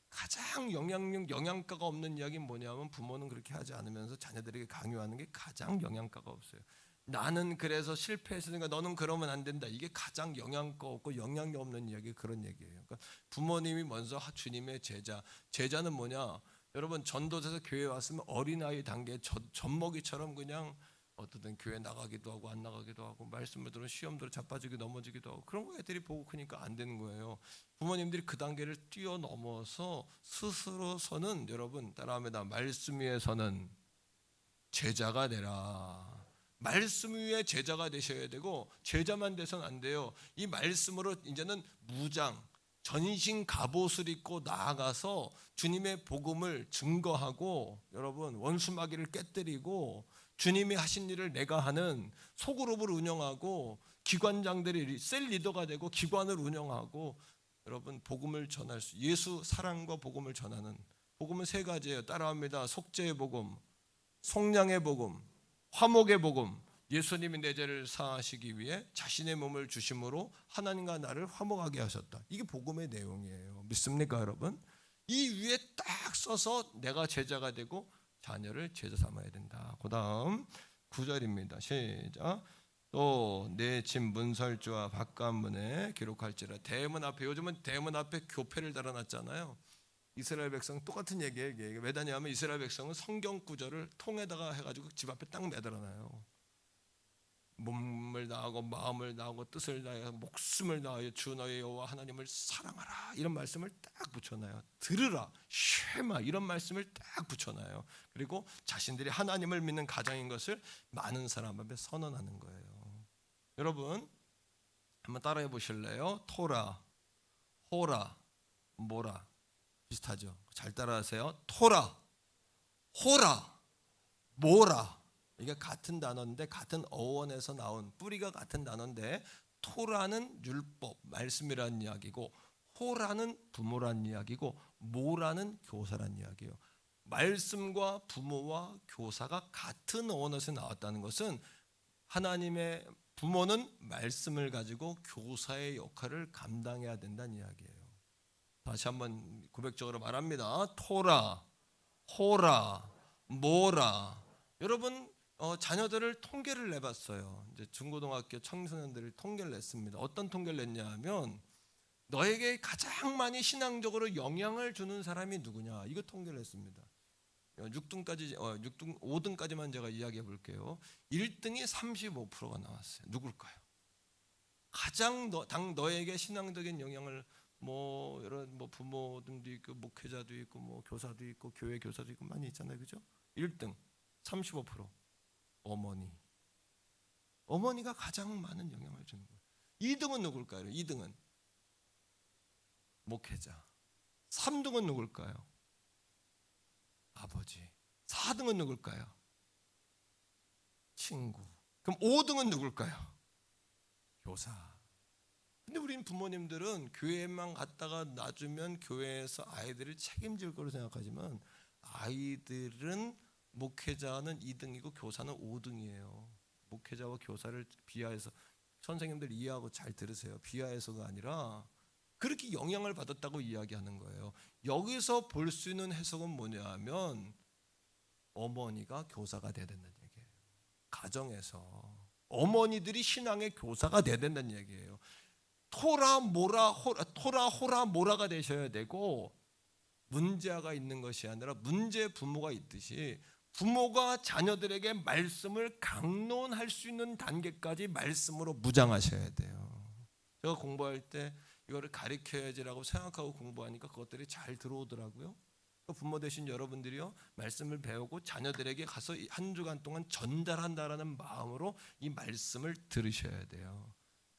가장 영양가가 없는 이야기는 뭐냐면 부모는 그렇게 하지 않으면서 자녀들에게 강요하는 게 가장 영양가가 없어요. 나는 그래서 실패했으니까 너는 그러면 안 된다. 이게 가장 영양가 없고 영향이 없는 이야기, 그런 얘기예요. 그러니까 부모님이 먼저 주님의 제자. 제자는 뭐냐? 여러분 전도돼서 교회에 왔으면 어린아이 단계 젖먹이처럼 그냥 어떻든 교회 나가기도 하고 안 나가기도 하고 말씀을 들으면 시험대로 자빠지고 넘어지기도 하고 그런 거 애들이 보고 크니까 안 되는 거예요. 부모님들이 그 단계를 뛰어넘어서 스스로서는 여러분 따라합니다. 말씀 위에서는 제자가 되라. 말씀 위에 제자가 되셔야 되고 제자만 돼서는 안 돼요. 이 말씀으로 이제는 무장 전신 갑옷을 입고 나아가서 주님의 복음을 증거하고 여러분 원수마귀를 깨뜨리고 주님이 하신 일을 내가 하는 소그룹을 운영하고 기관장들이 셀 리더가 되고 기관을 운영하고 여러분 복음을 전할 수, 예수 사랑과 복음을 전하는. 복음은 세 가지예요. 따라합니다. 속죄의 복음, 속량의 복음, 화목의 복음. 예수님이 내 죄를 사하시기 위해 자신의 몸을 주심으로 하나님과 나를 화목하게 하셨다. 이게 복음의 내용이에요. 믿습니까 여러분? 이 위에 딱 써서 내가 제자가 되고 자녀를 제자 삼아야 된다. 그 다음 9절입니다. 시작. 또 내 집 문설주와 바깥문에 기록할지라. 대문 앞에, 요즘은 대문 앞에 교패를 달아놨잖아요. 이스라엘 백성 똑같은 얘기예요. 왜 다냐면 이스라엘 백성은 성경 구절을 통에다가 해가지고 집 앞에 딱 매달아놔요. 몸을 다하고 마음을 다하고 뜻을 다하여 목숨을 다하여 주 너의 여호와 하나님을 사랑하라. 이런 말씀을 딱 붙여놔요. 들으라, 쉐마 이런 말씀을 딱 붙여놔요. 그리고 자신들이 하나님을 믿는 가정인 것을 많은 사람 앞에 선언하는 거예요. 여러분 한번 따라해 보실래요? 토라, 호라, 모라 비슷하죠? 잘 따라하세요. 토라, 호라, 모라. 이게 같은 단어인데 같은 어원에서 나온, 뿌리가 같은 단어인데 토라는 율법, 말씀이라는 이야기고 호라는 부모라는 이야기고 모라는 교사라는 이야기예요. 말씀과 부모와 교사가 같은 어원에서 나왔다는 것은 하나님의 부모는 말씀을 가지고 교사의 역할을 감당해야 된다는 이야기예요. 다시 한번 고백적으로 말합니다. 토라, 호라, 모라. 여러분 자녀들을 통계를 내봤어요. 이제 중고등학교 청소년들을 통계를 냈습니다. 어떤 통계를 냈냐면 너에게 가장 많이 신앙적으로 영향을 주는 사람이 누구냐, 이거 통계를 냈습니다. 5등까지만 제가 이야기해 볼게요. 1등이 35%가 나왔어요. 누굴까요? 가장 너에게 신앙적인 영향을 여러 부모들도 있고 목회자도 있고 교사도 있고 교회 교사도 있고 많이 있잖아요, 그죠? 1등 35%. 어머니가 가장 많은 영향을 주는 거예요. 2등은 누굴까요? 2등은 목회자. 3등은 누굴까요? 아버지. 4등은 누굴까요? 친구. 그럼 5등은 누굴까요? 교사. 근데 우린 부모님들은 교회만 갔다가 놔주면 교회에서 아이들을 책임질 거로 생각하지만 아이들은 목회자는 2등이고 교사는 5등이에요. 목회자와 교사를 비하해서, 선생님들 이해하고 잘 들으세요. 비하해서가 아니라 그렇게 영향을 받았다고 이야기하는 거예요. 여기서 볼 수 있는 해석은 뭐냐 하면 어머니가 교사가 돼야 된다는 얘기예요. 가정에서 어머니들이 신앙의 교사가 돼야 된다는 얘기예요. 토라, 호라, 모라가 되셔야 되고 문제아가 있는 것이 아니라 문제 부모가 있듯이 부모가 자녀들에게 말씀을 강론할 수 있는 단계까지 말씀으로 무장하셔야 돼요. 제가 공부할 때 이거를 가르쳐야지라고 생각하고 공부하니까 그것들이 잘 들어오더라고요. 부모 되신 여러분들이요, 말씀을 배우고 자녀들에게 가서 한 주간 동안 전달한다라는 마음으로 이 말씀을 들으셔야 돼요.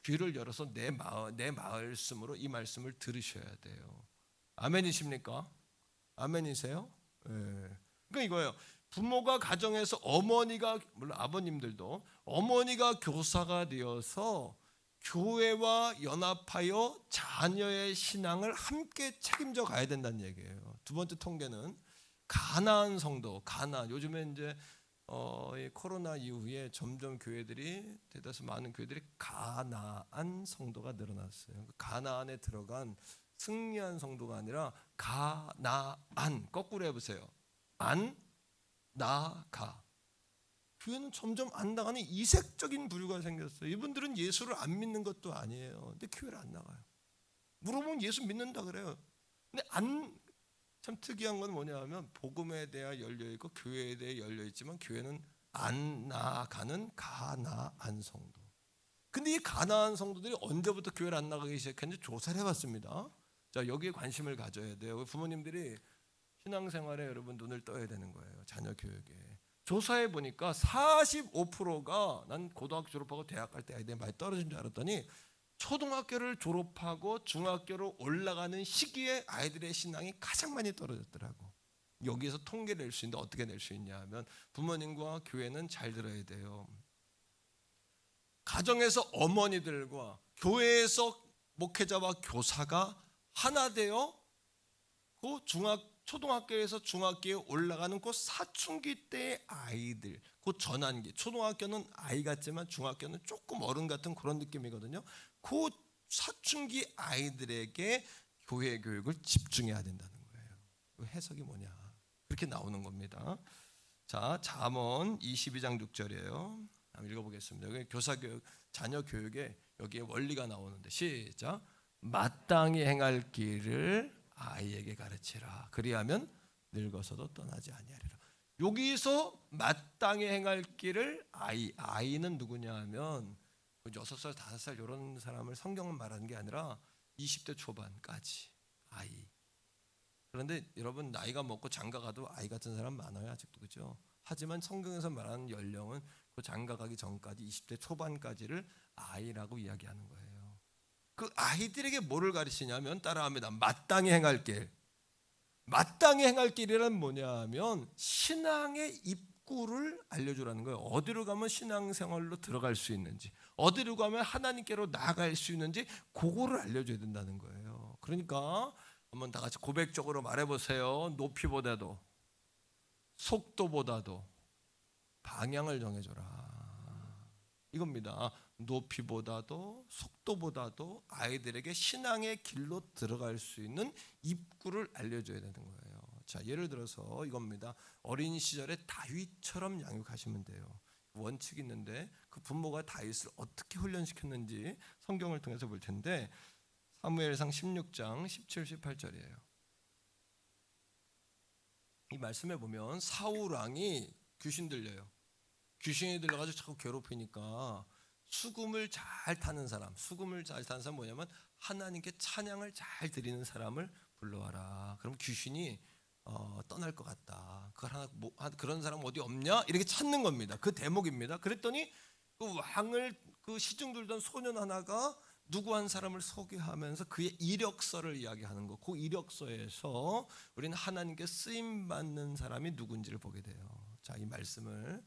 귀를 열어서 내 말씀으로 이 말씀을 들으셔야 돼요. 아멘이십니까? 아멘이세요? 네. 그러니까 이거예요. 부모가 가정에서 어머니가, 물론 아버님들도 어머니가 교사가 되어서 교회와 연합하여 자녀의 신앙을 함께 책임져 가야 된다는 얘기예요. 두 번째 통계는 가나안 성도, 요즘에 이제 이 코로나 이후에 점점 교회들이 대다수 많은 교회들이 가나안 성도가 늘어났어요. 가나안에 들어간 승리한 성도가 아니라 가나안, 거꾸로 해보세요. 안 나가. 교회는 점점 안 나가는 이색적인 부류가 생겼어요. 이분들은 예수를 안 믿는 것도 아니에요. 근데 교회를 안 나가요. 물어보면 예수 믿는다 그래요. 근데 참 특이한 건 뭐냐면 복음에 대해 열려 있고 교회에 대해 열려 있지만 교회는 안 나가는 가나안 성도. 근데 이 가나안 성도들이 언제부터 교회를 안 나가기 시작했는지 조사를 해봤습니다. 자, 여기에 관심을 가져야 돼요. 부모님들이 신앙생활에 여러분 눈을 떠야 되는 거예요. 자녀 교육에. 조사해 보니까 45%가 난 고등학교 졸업하고 대학 갈 때 아이들이 많이 떨어진 줄 알았더니 초등학교를 졸업하고 중학교로 올라가는 시기에 아이들의 신앙이 가장 많이 떨어졌더라고. 여기에서 통계를 낼 수 있는데 어떻게 낼 수 있냐 하면 부모님과 교회는 잘 들어야 돼요. 가정에서 어머니들과 교회에서 목회자와 교사가 하나 되어 그 초등학교에서 중학교에 올라가는 그 사춘기 때의 아이들, 그 전환기. 초등학교는 아이 같지만 중학교는 조금 어른 같은 그런 느낌이거든요. 그 사춘기 아이들에게 교회 교육을 집중해야 된다는 거예요. 그 해석이 뭐냐? 그렇게 나오는 겁니다. 자, 잠언 22장 6절이에요. 한번 읽어보겠습니다. 여기 교사교육, 자녀 교육에 여기에 원리가 나오는데 시작. 마땅히 행할 길을 아이에게 가르치라. 그리하면 늙어서도 떠나지 아니하리라. 여기서 마땅히 행할 길을 아이는 누구냐 하면 6살, 5살 이런 사람을 성경은 말하는 게 아니라 20대 초반까지 아이. 그런데 여러분 나이가 먹고 장가가도 아이 같은 사람 많아요. 아직도 그렇죠. 하지만 성경에서 말하는 연령은 그 장가가기 전까지 20대 초반까지를 아이라고 이야기하는 거예요. 그 아이들에게 뭐를 가르치냐면 따라합니다. 마땅히 행할 길. 마땅히 행할 길이란 뭐냐 하면 신앙의 입구를 알려주라는 거예요. 어디로 가면 신앙생활로 들어갈 수 있는지, 어디로 가면 하나님께로 나아갈 수 있는지 그거를 알려줘야 된다는 거예요. 그러니까 한번 다 같이 고백적으로 말해보세요. 높이보다도 속도보다도 방향을 정해줘라. 이겁니다. 높이보다도 속도보다도 아이들에게 신앙의 길로 들어갈 수 있는 입구를 알려줘야 되는 거예요. 자, 예를 들어서 이겁니다. 어린 시절에 다윗처럼 양육하시면 돼요. 원칙이 있는데 그 부모가 다윗을 어떻게 훈련시켰는지 성경을 통해서 볼 텐데 사무엘상 16장 17, 18절이에요. 이 말씀에 보면 사울 왕이 귀신 들려요. 귀신이 들려가지고 자꾸 괴롭히니까 수금을 잘 타는 사람 뭐냐면 하나님께 찬양을 잘 드리는 사람을 불러와라. 그럼 귀신이 떠날 것 같다. 그런 사람 어디 없냐? 이렇게 찾는 겁니다. 그 대목입니다. 그랬더니 그 왕을 그 시중 들던 소년 하나가 누구 한 사람을 소개하면서 그의 이력서를 이야기하는 거. 그 이력서에서 우리는 하나님께 쓰임 받는 사람이 누군지를 보게 돼요. 자, 이 말씀을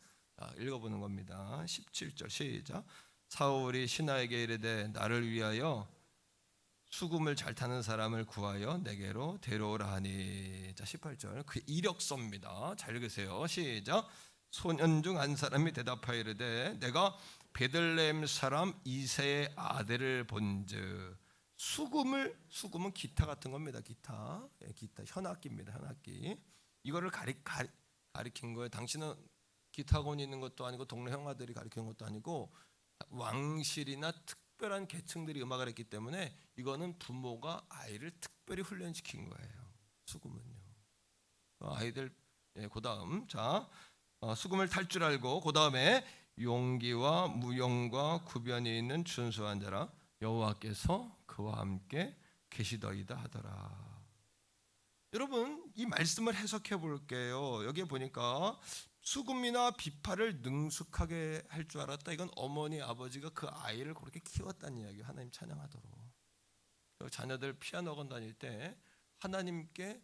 읽어보는 겁니다. 17절 시작. 사울이 신하에게 이르되 나를 위하여 수금을 잘 타는 사람을 구하여 내게로 데려오라 하니. 자, 18절 그 이력서입니다. 잘 읽으세요. 시작. 소년 중 한 사람이 대답하여 이르되 내가 베들레헴 사람 이새의 아들을 본즉. 수금은 기타 같은 겁니다. 기타 현악기입니다. 현악기. 이거를 가리킨 거예요. 당신은 기타곤이 있는 것도 아니고 동네 형아들이 가르치는 것도 아니고 왕실이나 특별한 계층들이 음악을 했기 때문에 이거는 부모가 아이를 특별히 훈련시킨 거예요. 수금은요. 아이들 그 다음 자 수금을 탈 줄 알고 그 다음에 용기와 무용과 구변이 있는 준수한 자라 여호와께서 그와 함께 계시더이다 하더라. 여러분 이 말씀을 해석해 볼게요. 여기에 보니까 수금이나 비파를 능숙하게 할 줄 알았다. 이건 어머니 아버지가 그 아이를 그렇게 키웠다는 이야기예요. 하나님 찬양하도록. 자녀들 피아노 학원 다닐 때 하나님께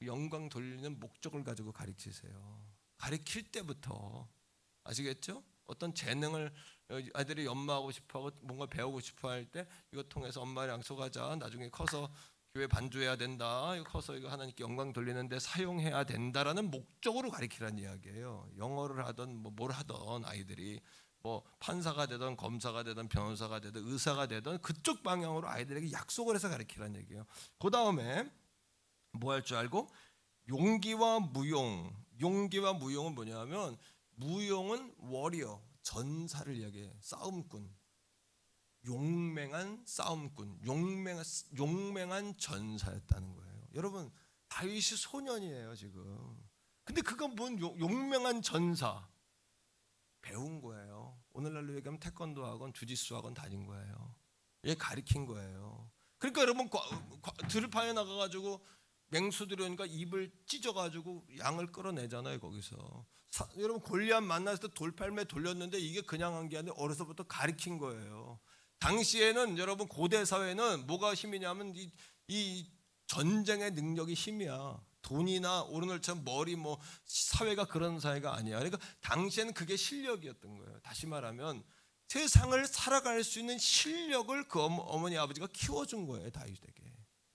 영광 돌리는 목적을 가지고 가르치세요. 가르칠 때부터 아시겠죠? 어떤 재능을 아이들이 연마하고 싶어하고 뭔가 배우고 싶어할 때 이거 통해서 엄마랑 약속하자. 나중에 커서 교회 반주해야 된다. 이거 커서 이거 하나님께 영광 돌리는데 사용해야 된다라는 목적으로 가르치라는 이야기예요. 영어를 하든 뭘 하든 아이들이 뭐 판사가 되든 검사가 되든 변호사가 되든 의사가 되든 그쪽 방향으로 아이들에게 약속을 해서 가르치라는 얘기예요. 그 다음에 뭐 할 줄 알고? 용기와 무용. 용기와 무용은 뭐냐면 무용은 워리어, 전사를 이야기해요. 싸움꾼. 용맹한 싸움꾼, 용맹한 전사였다는 거예요. 여러분 다윗이 소년이에요 지금. 근데 그건 뭔 용맹한 전사 배운 거예요. 오늘날로 얘기하면 태권도 학원, 주짓수 학원 다닌 거예요. 얘 가르친 거예요. 그러니까 여러분 들판에 나가가지고 맹수 들어오니까 입을 찢어가지고 양을 끌어내잖아요 거기서. 여러분 골리앗 만났을 때 돌팔매 돌렸는데 이게 그냥 한 게 아니라 어려서부터 가르친 거예요. 당시에는 여러분 고대 사회는 뭐가 힘이냐면 이 전쟁의 능력이 힘이야. 돈이나 오늘처럼 머리 뭐 사회가 그런 사회가 아니야. 그러니까 당시에는 그게 실력이었던 거예요. 다시 말하면 세상을 살아갈 수 있는 실력을 그 어머니 아버지가 키워준 거예요 다윗에게.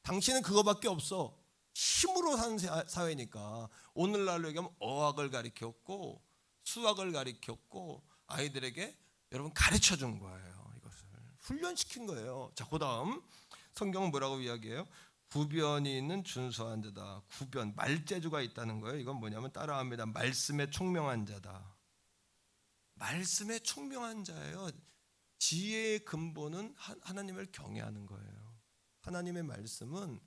당신은 그거밖에 없어. 힘으로 사는 사회니까. 오늘날로 얘기하면 어학을 가르쳤고 수학을 가르쳤고 아이들에게 여러분 가르쳐 준 거예요. 훈련시킨 거예요. 자, 그다음 성경은 뭐라고 이야기해요? 구변이 있는 준수한 자다. 구변, 말재주가 있다는 거예요. 이건 뭐냐면 따라합니다. 말씀에 총명한 자다. 말씀에 총명한 자예요. 지혜의 근본은 하나님을 경외하는 거예요. 하나님의 말씀은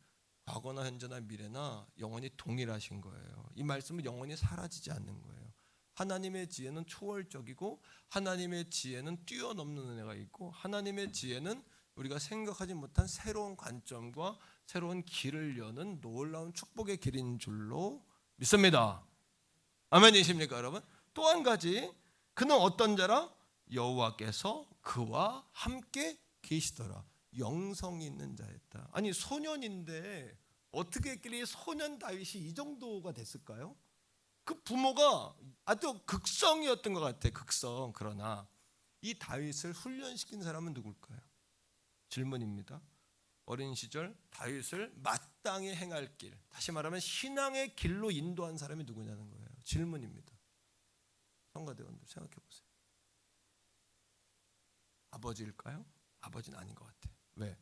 과거나 현재나 미래나 영원히 동일하신 거예요. 이 말씀은 영원히 사라지지 않는 거예요. 하나님의 지혜는 초월적이고 하나님의 지혜는 뛰어넘는 은혜가 있고 하나님의 지혜는 우리가 생각하지 못한 새로운 관점과 새로운 길을 여는 놀라운 축복의 길인 줄로 믿습니다. 아멘이십니까 여러분? 또 한 가지 그는 어떤 자라? 여호와께서 그와 함께 계시더라. 영성이 있는 자였다. 아니 소년인데 어떻게 했길래 소년 다윗이 이 정도가 됐을까요? 그 부모가 아주 극성이었던 것 같아. 극성. 그러나 이 다윗을 훈련시킨 사람은 누굴까요? 질문입니다. 어린 시절 다윗을 마땅히 행할 길, 다시 말하면 신앙의 길로 인도한 사람이 누구냐는 거예요. 질문입니다. 성가대원들 생각해 보세요. 아버지일까요? 아버지는 아닌 것 같아. 왜?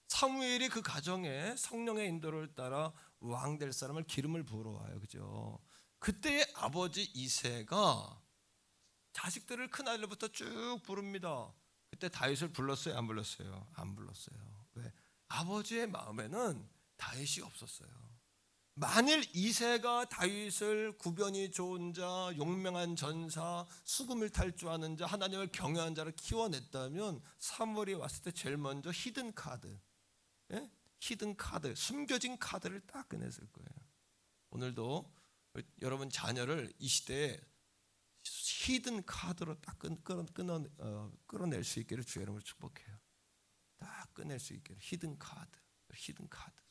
사무엘이 그 가정에 성령의 인도를 따라 왕 될 사람을 기름을 부으러 와요. 그죠? 그때의 아버지 이새가 자식들을 큰아이들부터 쭉 부릅니다. 그때 다윗을 불렀어요? 안 불렀어요? 안 불렀어요. 왜? 아버지의 마음에는 다윗이 없었어요. 만일 이새가 다윗을 구변이 좋은 자, 용맹한 전사, 수금을 탈 줄 아는 자, 하나님을 경외한 자를 키워냈다면 사무엘이 왔을 때 제일 먼저 히든 카드, 예? 히든 카드, 숨겨진 카드를 딱 꺼냈을 거예요. 오늘도 여러분 자녀를 이 시대에 히든 카드로 딱 끌어낼 수 있기를 주의 이름으로 축복해요. 딱 꺼낼 수 있기를. 히든 카드,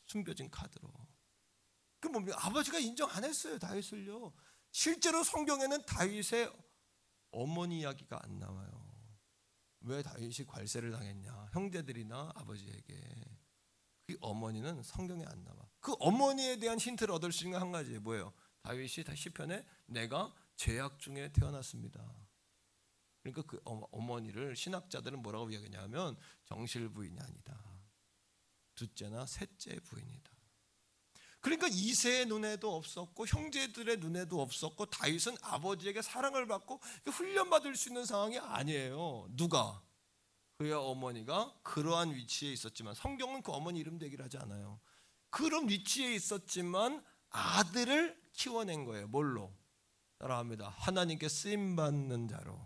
숨겨진 카드로. 그 뭡니까? 아버지가 인정 안 했어요 다윗을요. 실제로 성경에는 다윗의 어머니 이야기가 안 나와요. 왜 다윗이 괄세를 당했냐? 형제들이나 아버지에게. 그 어머니는 성경에 안 나와. 그 어머니에 대한 힌트를 얻을 수 있는 한 가지예요. 뭐예요? 다윗이 시편에 내가 죄악 중에 태어났습니다. 그러니까 그 어머니를 신학자들은 뭐라고 이야기하냐면 정실 부인이 아니다. 둘째나 셋째 부인이다. 그러니까 이새의 눈에도 없었고 형제들의 눈에도 없었고 다윗은 아버지에게 사랑을 받고 훈련받을 수 있는 상황이 아니에요. 누가? 그의 어머니가 그러한 위치에 있었지만 성경은 그 어머니 이름도 얘기를 하지 않아요. 그런 위치에 있었지만 아들을 키워낸 거예요. 뭘로? 따라합니다. 하나님께 쓰임 받는 자로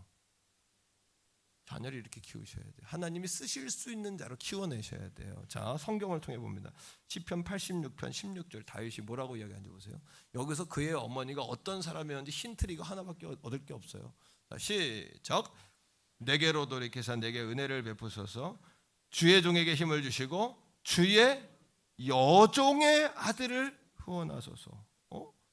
자녀를 이렇게 키우셔야 돼요. 하나님이 쓰실 수 있는 자로 키워내셔야 돼요. 자, 성경을 통해 봅니다. 시편 86편 16절 다윗이 뭐라고 이야기하는지 보세요. 여기서 그의 어머니가 어떤 사람이었는지 힌트를 이거 하나밖에 얻을 게 없어요. 자, 시작. 내게로 돌이켜서 내게 은혜를 베푸소서. 주의 종에게 힘을 주시고 주의 여종의 아들을 후원하소서.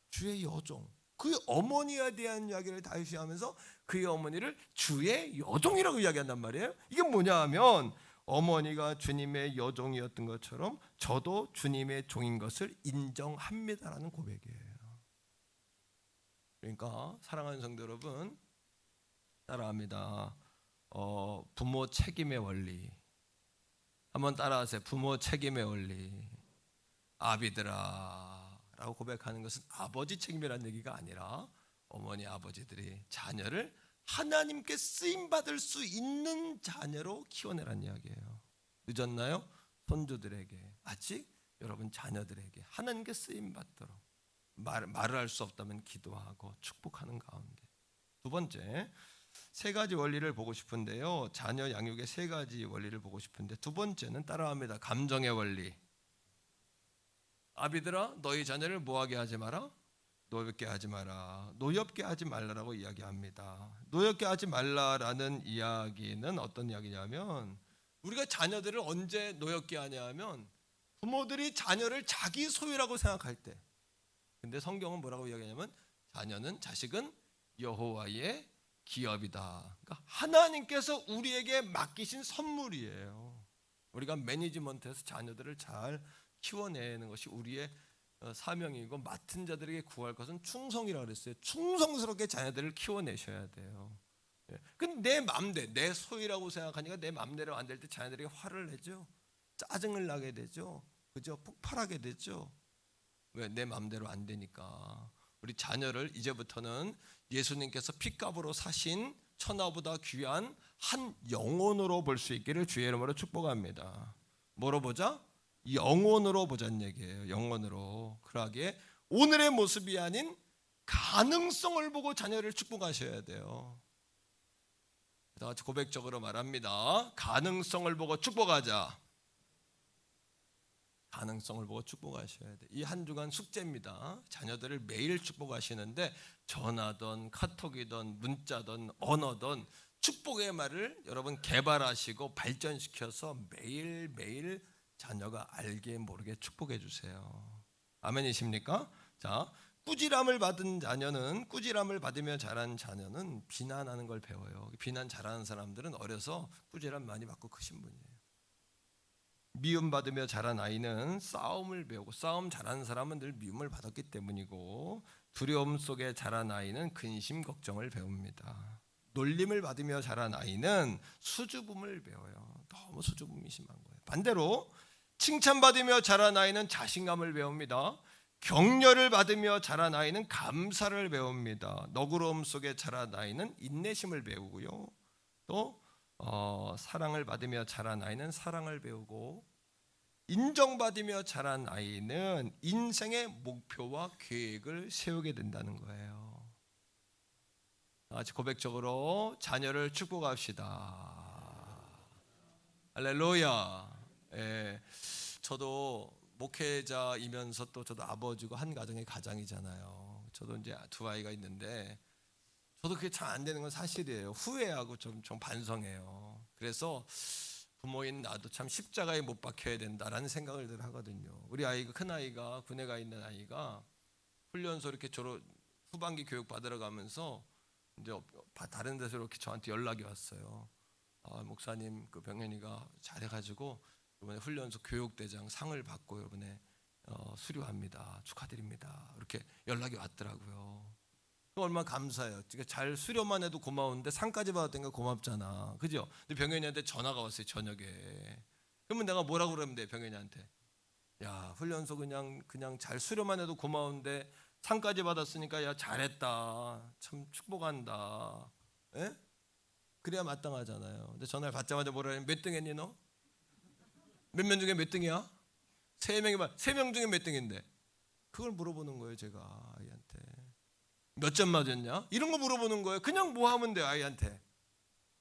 주의 여종. 그 어머니에 대한 이야기를 다윗이 하면서 그의 어머니를 주의 여종이라고 이야기한단 말이에요. 이게 뭐냐 하면 어머니가 주님의 여종이었던 것처럼 저도 주님의 종인 것을 인정합니다라는 고백이에요. 그러니까 사랑하는 성도 여러분, 따라합니다. 부모 책임의 원리. 한번 따라하세요. 부모 책임의 원리. 아비들아 라고 고백하는 것은 아버지 책임이라는 얘기가 아니라 어머니 아버지들이 자녀를 하나님께 쓰임받을 수 있는 자녀로 키워내라는 이야기예요. 늦었나요? 손주들에게, 아직 여러분 자녀들에게 하나님께 쓰임받도록 말을 할 수 없다면 기도하고 축복하는 가운데. 두 번째, 세 가지 원리를 보고 싶은데요. 자녀 양육의 세 가지 원리를 보고 싶은데 두 번째는 따라합니다. 감정의 원리. 아비들아 너희 자녀를 뭐하게 하지 마라? 노엽게 하지 마라. 노엽게 하지 말라라고 이야기합니다. 노엽게 하지 말라라는 이야기는 어떤 이야기냐면 우리가 자녀들을 언제 노엽게 하냐 하면 부모들이 자녀를 자기 소유라고 생각할 때. 근데 성경은 뭐라고 이야기하냐면 자식은 여호와의 기업이다. 그러니까 하나님께서 우리에게 맡기신 선물이에요. 우리가 매니지먼트에서 자녀들을 잘 키워내는 것이 우리의 사명이고 맡은 자들에게 구할 것은 충성이라고 그랬어요. 충성스럽게 자녀들을 키워내셔야 돼요. 근데 내 맘대로, 내 소유라고 생각하니까 내 맘대로 안 될 때 자녀들에게 화를 내죠. 짜증을 나게 되죠. 그죠? 폭발하게 되죠. 왜? 내 맘대로 안 되니까. 우리 자녀를 이제부터는 예수님께서 핏값으로 사신 천하보다 귀한 한 영혼으로 볼 수 있기를 주의 이름으로 축복합니다. 뭐로 보자? 영혼으로 보자는 얘기예요. 영혼으로. 그러하게 오늘의 모습이 아닌 가능성을 보고 자녀를 축복하셔야 돼요. 다 같이 고백적으로 말합니다. 가능성을 보고 축복하자. 가능성을 보고 축복하셔야 돼. 이 한 주간 숙제입니다. 자녀들을 매일 축복하시는데 전화든 카톡이든 문자든 언어든 축복의 말을 여러분 개발하시고 발전시켜서 매일매일 자녀가 알게 모르게 축복해 주세요. 아멘이십니까? 자, 꾸지람을 받은 자녀는, 꾸지람을 받으며 자란 자녀는 비난하는 걸 배워요. 비난 잘하는 사람들은 어려서 꾸지람 많이 받고 크신 분이에요. 미움 받으며 자란 아이는 싸움을 배우고, 싸움 잘하는 사람은 늘 미움을 받았기 때문이고, 두려움 속에 자란 아이는 근심 걱정을 배웁니다. 놀림을 받으며 자란 아이는 수줍음을 배워요. 너무 수줍음이 심한 거예요. 반대로 칭찬받으며 자란 아이는 자신감을 배웁니다. 격려를 받으며 자란 아이는 감사를 배웁니다. 너그러움 속에 자란 아이는 인내심을 배우고요. 또 사랑을 받으며 자란 아이는 사랑을 배우고, 인정받으며 자란 아이는 인생의 목표와 계획을 세우게 된다는 거예요. 같이 고백적으로 자녀를 축복합시다. 할렐루야. 예, 저도 목회자이면서 또 저도 아버지고 한 가정의 가장이잖아요. 저도 이제 두 아이가 있는데 저도 그게 잘 안 되는 건 사실이에요. 후회하고 좀 반성해요. 그래서 부모인 나도 참 십자가에 못 박혀야 된다라는 생각을 늘 하거든요. 우리 아이가, 큰 아이가, 군에 가 있는 아이가 훈련소 이렇게 후반기 교육 받으러 가면서 이제 다른 데서 이렇게 저한테 연락이 왔어요. 목사님, 그 병현이가 잘해가지고 이번에 훈련소 교육대장 상을 받고 이번에 수료합니다. 축하드립니다. 이렇게 연락이 왔더라고요. 얼마나 감사해요. 잘 수료만 해도 고마운데 상까지 받았다니까 고맙잖아. 그죠? 근데 병현이한테 전화가 왔어요, 저녁에. 그러면 내가 뭐라고 그러면 돼, 병현이한테? 야, 훈련소 그냥 잘 수료만 해도 고마운데 상까지 받았으니까 야, 잘했다. 참 축복한다. 에? 그래야 마땅하잖아요. 근데 전화를 받자마자 뭐라 해? 몇 등 했니 너? 몇 명 중에 몇 등이야? 3명 중에 몇 등인데? 그걸 물어보는 거예요, 제가 아이한테. 몇 점 맞았냐? 이런 거 물어보는 거예요. 그냥 뭐 하면 돼요, 아이한테.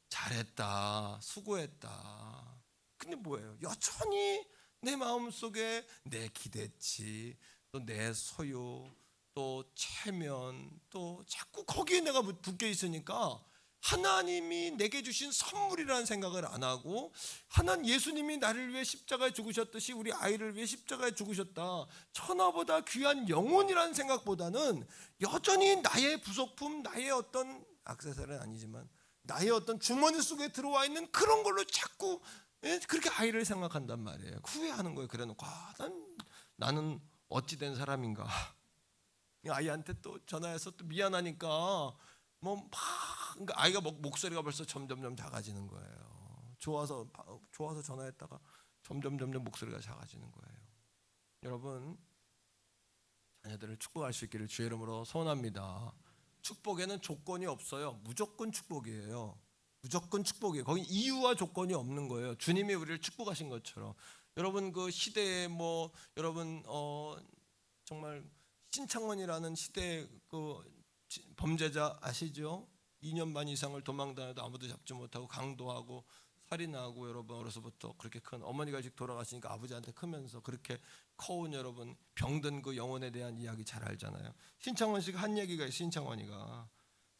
잘했다, 수고했다. 근데 뭐예요? 여전히 내 마음속에 내 기대치, 또 내 소유, 또 체면, 또 자꾸 거기에 내가 붙어 있으니까 하나님이 내게 주신 선물이라는 생각을 안 하고, 하나님 예수님이 나를 위해 십자가에 죽으셨듯이 우리 아이를 위해 십자가에 죽으셨다, 천하보다 귀한 영혼이라는 생각보다는 여전히 나의 부속품, 나의 어떤 액세서리는 아니지만 나의 어떤 주머니 속에 들어와 있는 그런 걸로 자꾸 그렇게 아이를 생각한단 말이에요. 후회하는 거예요. 그래놓고 나는 어찌된 사람인가. 아이한테 또 전화해서 또 미안하니까 그러니까 아이가 목소리가 벌써 점점점 작아지는 거예요. 좋아서 전화했다가 점점 목소리가 작아지는 거예요. 여러분, 자녀들을 축복할 수 있기를 주의 이름으로 소원합니다. 축복에는 조건이 없어요. 무조건 축복이에요. 무조건 축복이에요. 거기 이유와 조건이 없는 거예요. 주님이 우리를 축복하신 것처럼. 여러분 그 시대에 여러분 정말 신창원이라는 시대 그 범죄자 아시죠? 2년 반 이상을 도망다녀도 아무도 잡지 못하고 강도하고 살인하고, 여러분 어려서부터 그렇게 큰, 어머니가 일찍 돌아가시니까 아버지한테 크면서 그렇게 커온 여러분 병든 그 영혼에 대한 이야기 잘 알잖아요. 신창원 씨가 한 얘기가 있어요. 신창원이가,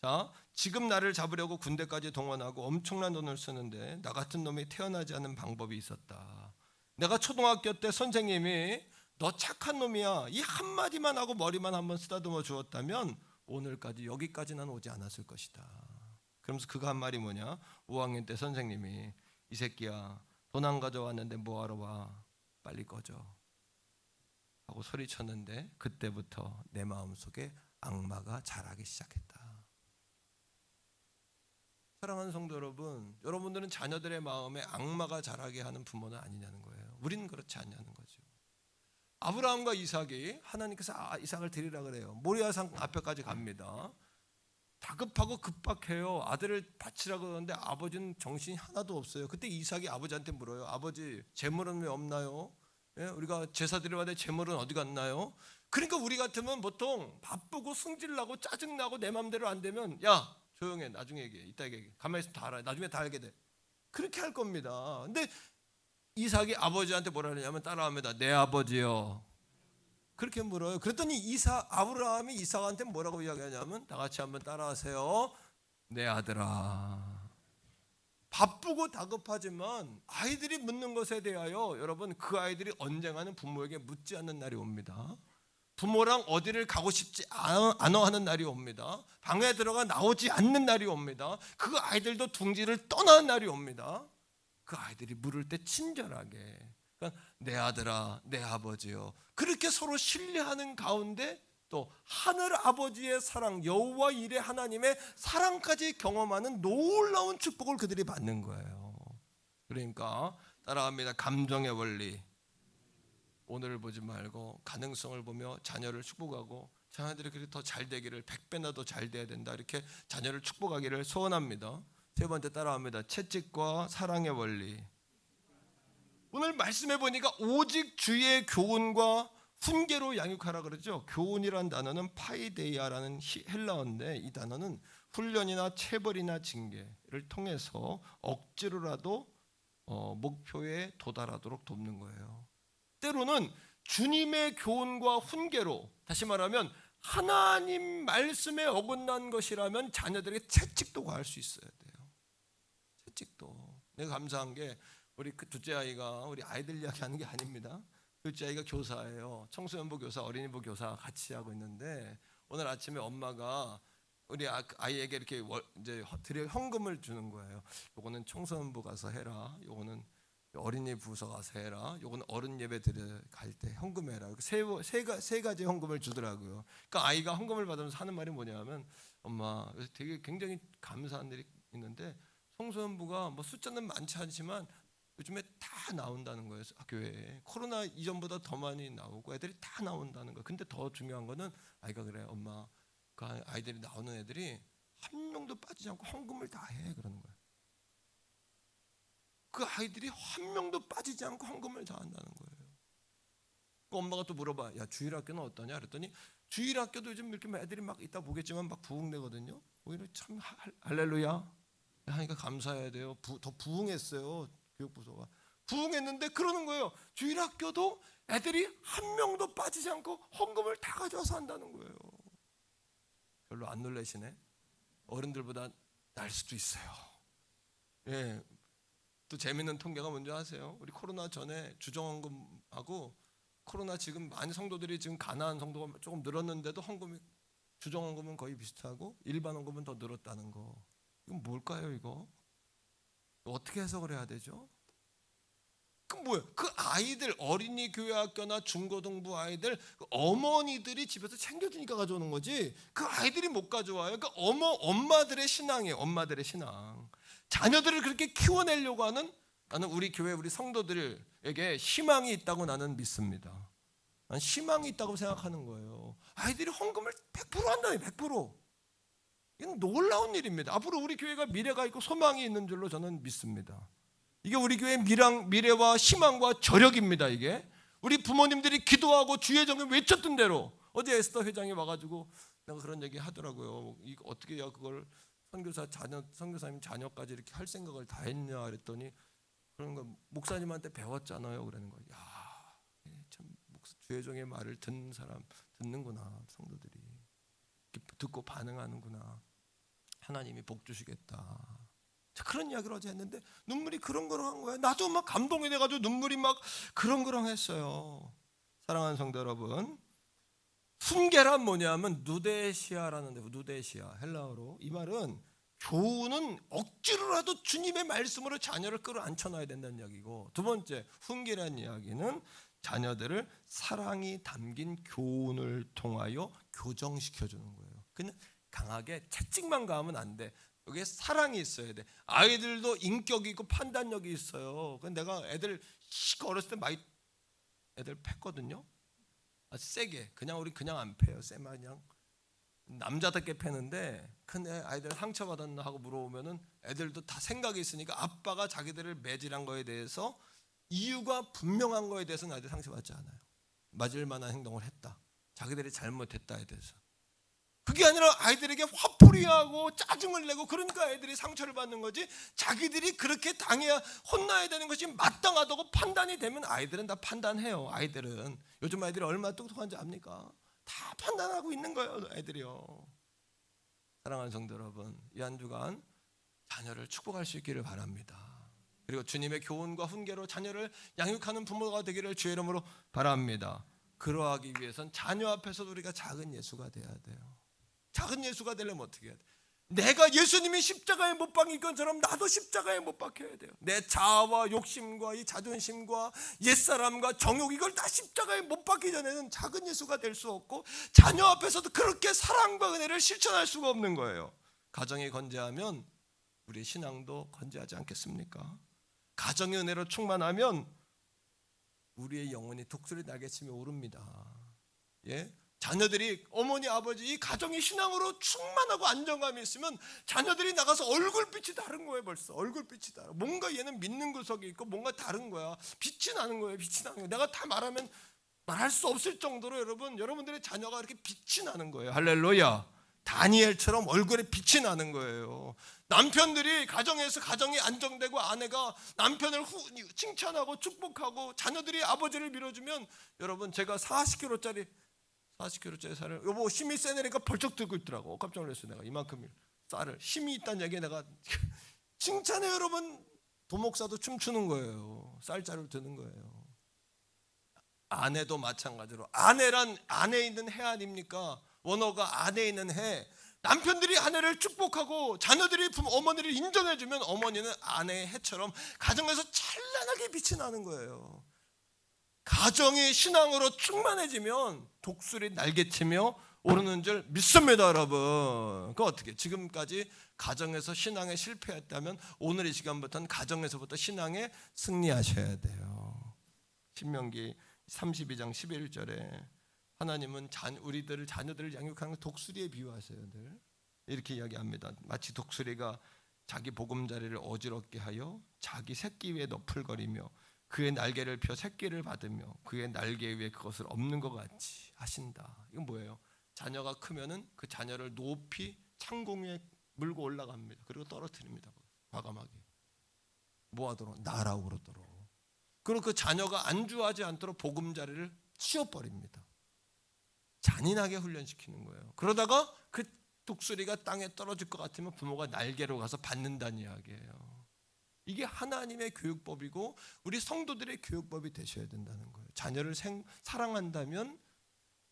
자, 지금 나를 잡으려고 군대까지 동원하고 엄청난 돈을 쓰는데 나 같은 놈이 태어나지 않은 방법이 있었다. 내가 초등학교 때 선생님이 너 착한 놈이야 이 한마디만 하고 머리만 한번 쓰다듬어 주었다면 오늘까지 여기까지는 오지 않았을 것이다. 그러면서 그가 한 말이 뭐냐? 5학년 때 선생님이 이 새끼야 돈 안 가져왔는데 뭐하러 와? 빨리 꺼져 하고 소리쳤는데 그때부터 내 마음속에 악마가 자라기 시작했다. 사랑하는 성도 여러분, 여러분들은 자녀들의 마음에 악마가 자라게 하는 부모는 아니냐는 거예요. 우리는 그렇지 않냐는 거죠. 아브라함과 이삭이 하나님께서 이삭을 드리라 그래요. 모리아산 앞에까지 갑니다. 다급하고 급박해요. 아들을 바치라고 그러는데 아버지는 정신이 하나도 없어요. 그때 이삭이 아버지한테 물어요. 아버지, 재물은 왜 없나요? 예? 우리가 제사 드려야 될 재물은 어디 갔나요? 그러니까 우리 같으면 보통 바쁘고 승질나고 짜증나고 내 맘대로 안 되면 야 조용해, 나중에 얘기해, 이따 얘기해, 가만히 있으면 다 알아, 나중에 다 알게 돼, 그렇게 할 겁니다. 근데 이삭이 아버지한테 뭐라 그러냐면 따라합니다. 내 아버지요, 그렇게 물어요. 그랬더니 아브라함이 이삭한테 뭐라고 이야기하냐면 다 같이 한번 따라하세요. 내 아들아. 바쁘고 다급하지만 아이들이 묻는 것에 대하여 여러분 그 아이들이 언젠가는 부모에게 묻지 않는 날이 옵니다. 부모랑 어디를 가고 싶지 않아 하는 날이 옵니다. 방에 들어가 나오지 않는 날이 옵니다. 그 아이들도 둥지를 떠나는 날이 옵니다. 그 아이들이 물을 때 친절하게, 그러니까 내 아들아, 내 아버지요, 그렇게 서로 신뢰하는 가운데 또 하늘 아버지의 사랑, 여호와 이레 하나님의 사랑까지 경험하는 놀라운 축복을 그들이 받는 거예요. 그러니까 따라합니다. 감정의 원리. 오늘을 보지 말고 가능성을 보며 자녀를 축복하고, 자녀들이 그렇게 더 잘 되기를, 100배나 더 잘 돼야 된다, 이렇게 자녀를 축복하기를 소원합니다. 세 번째 따라합니다. 채찍과 사랑의 원리. 오늘 말씀해 보니까 오직 주의 교훈과 훈계로 양육하라 그러죠. 교훈이라는 단어는 파이데이아라는 헬라어인데 이 단어는 훈련이나 체벌이나 징계를 통해서 억지로라도 목표에 도달하도록 돕는 거예요. 때로는 주님의 교훈과 훈계로, 다시 말하면 하나님 말씀에 어긋난 것이라면 자녀들에게 채찍도 가할 수 있어야 돼요. 채찍도. 내가 감사한 게 우리 그 둘째 아이가, 우리 아이들 이야기하는 게 아닙니다. 둘째 아이가 교사예요. 청소년부 교사, 어린이부 교사 같이 하고 있는데 오늘 아침에 엄마가 우리 아이에게 이렇게 이제 현금을 주는 거예요. 요거는 청소년부 가서 해라. 요거는 어린이 부서 가서 해라. 요거는 어른 예배 갈 때 현금 해라. 세 가지 현금을 주더라고요. 그러니까 아이가 현금을 받으면서 하는 말이 뭐냐면, 엄마, 되게 굉장히 감사한 일이 있는데 청소년부가 뭐 숫자는 많지 않지만 요즘에 다 나온다는 거예요. 교회에 코로나 이전보다 더 많이 나오고 애들이 다 나온다는 거예요. 근데 더 중요한 거는 아이가 그래, 엄마, 그 아이들이 나오는 애들이 한 명도 빠지지 않고 헌금을 다 해, 그러는 거예요. 그 아이들이 한 명도 빠지지 않고 헌금을 다 한다는 거예요. 그 엄마가 또 물어봐, 야 주일학교는 어떠냐? 그랬더니 주일학교도 요즘 이렇게 애들이 막 이따 보겠지만 막 부흥되거든요. 오히려 참 할렐루야 하니까 감사해야 돼요. 더 부흥했어요. 교육부서가 부흥했는데 그러는 거예요. 주일학교도 애들이 한 명도 빠지지 않고 헌금을 다 가져와서 한다는 거예요. 별로 안 놀라시네. 어른들보다 날 수도 있어요. 예. 또 재밌는 통계가 뭔지 아세요? 우리 코로나 전에 주정헌금하고 코로나 지금 많은 성도들이 지금 가난한 성도가 조금 늘었는데도 헌금이 주정헌금은 거의 비슷하고 일반 헌금은 더 늘었다는 거. 이건 뭘까요, 이거? 어떻게 해석을 해야 되죠? 그 뭐예요? 그 아이들 어린이 교회 학교나 중고등부 아이들 그 어머니들이 집에서 챙겨주니까 가져오는 거지. 그 아이들이 못 가져와요. 그러니까 엄마들의 신앙이에요. 엄마들의 신앙. 자녀들을 그렇게 키워내려고 하는 나는 우리 교회 우리 성도들에게 희망이 있다고 나는 믿습니다. 난 희망이 있다고 생각하는 거예요. 아이들이 헌금을 100% 한다니 100%. 이건 놀라운 일입니다. 앞으로 우리 교회가 미래가 있고 소망이 있는 줄로 저는 믿습니다. 이게 우리 교회의 미래와 희망과 저력입니다. 이게 우리 부모님들이 기도하고 주의 정을 외쳤던 대로 어제 에스더 회장이 와가지고 내가 그런 얘기 하더라고요. 이거 어떻게 해야 그걸 선교사님 자녀까지 이렇게 할 생각을 다 했냐 그랬더니 그런 거 목사님한테 배웠잖아요. 그러는 거예요. 야, 참 주의 종의 말을 듣는 사람 듣는구나. 성도들이 듣고 반응하는구나. 하나님이 복 주시겠다. 그런 이야기를 어제 했는데 눈물이 그렁그렁한 거예요. 나도 막 감동이 돼가지고 눈물이 막 그렁그렁했어요. 사랑하는 성도 여러분, 훈계란 뭐냐면 누데시아라는 데, 누데시아 헬라어로 이 말은 교훈은 억지로라도 주님의 말씀으로 자녀를 끌어안쳐놔야 된다는 이야기고, 두 번째 훈계라는 이야기는 자녀들을 사랑이 담긴 교훈을 통하여 교정시켜주는 거예요. 그냥 강하게 채찍만 가하면 안 돼. 여기에 사랑이 있어야 돼. 아이들도 인격이 있고 판단력이 있어요. 내가 애들 어렸을 때 많이 애들 팼거든요. 세게. 우리 그냥 안 패요. 쎄만 그냥 남자답게 패는데 근데 아이들 상처받았나 하고 물어보면은 애들도 다 생각이 있으니까 아빠가 자기들을 매질한 거에 대해서 이유가 분명한 거에 대해서는 아이들 상처받지 않아요. 맞을 만한 행동을 했다. 자기들이 잘못했다에 대해서. 그게 아니라 아이들에게 화풀이하고 짜증을 내고 그러니까 아이들이 상처를 받는 거지, 자기들이 그렇게 당해야 혼나야 되는 것이 마땅하다고 판단이 되면 아이들은 다 판단해요. 아이들은 요즘 아이들이 얼마나 똑똑한지 압니까? 다 판단하고 있는 거예요. 애들이요. 사랑하는 성도 여러분, 이 한 주간 자녀를 축복할 수 있기를 바랍니다. 그리고 주님의 교훈과 훈계로 자녀를 양육하는 부모가 되기를 주의 이름으로 바랍니다. 그러하기 위해선 자녀 앞에서도 우리가 작은 예수가 돼야 돼요. 작은 예수가 되려면 어떻게 해야 돼? 내가 예수님이 십자가에 못 박힌 것처럼 나도 십자가에 못 박혀야 돼요. 내 자아와 욕심과 이 자존심과 옛사람과 정욕, 이걸 다 십자가에 못 박기 전에는 작은 예수가 될 수 없고 자녀 앞에서도 그렇게 사랑과 은혜를 실천할 수가 없는 거예요. 가정이 건재하면 우리 신앙도 건재하지 않겠습니까? 가정의 은혜로 충만하면 우리의 영혼이 독수리 날개치며 오릅니다. 예? 자녀들이 어머니 아버지 이 가정이 신앙으로 충만하고 안정감이 있으면 자녀들이 나가서 얼굴빛이 다른 거예요. 벌써 얼굴빛이 다르. 뭔가 얘는 믿는 구석이 있고 뭔가 다른 거야. 빛이 나는 거예요. 빛이 나는 거예요. 내가 다 말할 수 없을 정도로 여러분들의 자녀가 이렇게 빛이 나는 거예요. 할렐루야. 다니엘처럼 얼굴에 빛이 나는 거예요. 남편들이 가정에서 가정이 안정되고 아내가 남편을 칭찬하고 축복하고 자녀들이 아버지를 밀어주면, 여러분 제가 40kg짜리 쌀을 여보 힘이 세내니까 벌쩍 들고 있더라고. 깜짝 놀랐어요. 내가 이만큼 쌀을 힘이 있다는 얘기에 내가 칭찬해. 여러분 도목사도 춤추는 거예요. 쌀자루를 드는 거예요. 아내도 마찬가지로 아내란 안에 있는 해 아닙니까? 원어가 안에 있는 해. 남편들이 아내를 축복하고 자녀들이 어머니를 인정해주면 어머니는 아내의 해처럼 가정에서 찬란하게 빛이 나는 거예요. 가정이 신앙으로 충만해지면 독수리 날개치며 오르는 줄 믿습니다. 여러분 그 어떻게 지금까지 가정에서 신앙에 실패했다면 오늘 이 시간부터는 가정에서부터 신앙에 승리하셔야 돼요. 신명기 32장 11절에 하나님은 우리들을 자녀들을 양육하는 독수리에 비유하세요. 늘 이렇게 이야기합니다. 마치 독수리가 자기 보금자리를 어지럽게 하여 자기 새끼 위에 너풀거리며 그의 날개를 펴 새끼를 받으며 그의 날개 위에 그것을 엎는 것 같이 하신다. 이건 뭐예요? 자녀가 크면은 그 자녀를 높이 창공 위에 물고 올라갑니다. 그리고 떨어뜨립니다. 과감하게. 뭐하도록? 나라고 그러도록. 그리고 그 자녀가 안주하지 않도록 보금자리를 씌워버립니다. 잔인하게 훈련시키는 거예요. 그러다가 그 독수리가 땅에 떨어질 것 같으면 부모가 날개로 가서 받는다는 이야기예요. 이게 하나님의 교육법이고 우리 성도들의 교육법이 되셔야 된다는 거예요. 자녀를 사랑한다면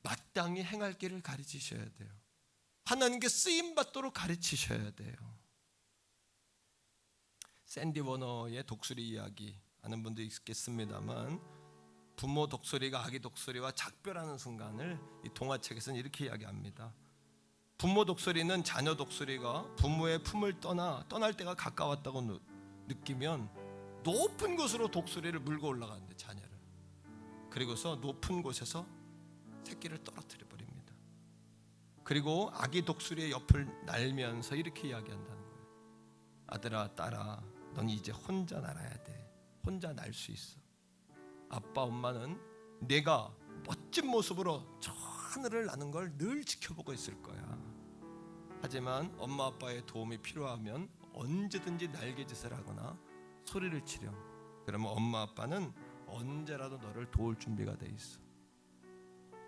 마땅히 행할 길을 가르치셔야 돼요. 하나님께 쓰임받도록 가르치셔야 돼요. 샌디 워너의 독수리 이야기 아는 분도 있겠습니다만, 부모 독수리가 아기 독수리와 작별하는 순간을 이 동화책에서는 이렇게 이야기합니다. 부모 독수리는 자녀 독수리가 부모의 품을 떠날 때가 가까웠다고 느끼면 높은 곳으로 독수리를 물고 올라가는데, 자녀를. 그리고서 높은 곳에서 새끼를 떨어뜨려 버립니다. 그리고 아기 독수리의 옆을 날면서 이렇게 이야기한다는 거예요. 아들아, 딸아, 넌 이제 혼자 날아야 돼. 혼자 날 수 있어. 아빠, 엄마는 내가 멋진 모습으로 저 하늘을 나는 걸 늘 지켜보고 있을 거야. 하지만 엄마 아빠의 도움이 필요하면 언제든지 날개짓을 하거나 소리를 치렴. 그러면 엄마 아빠는 언제라도 너를 도울 준비가 돼 있어.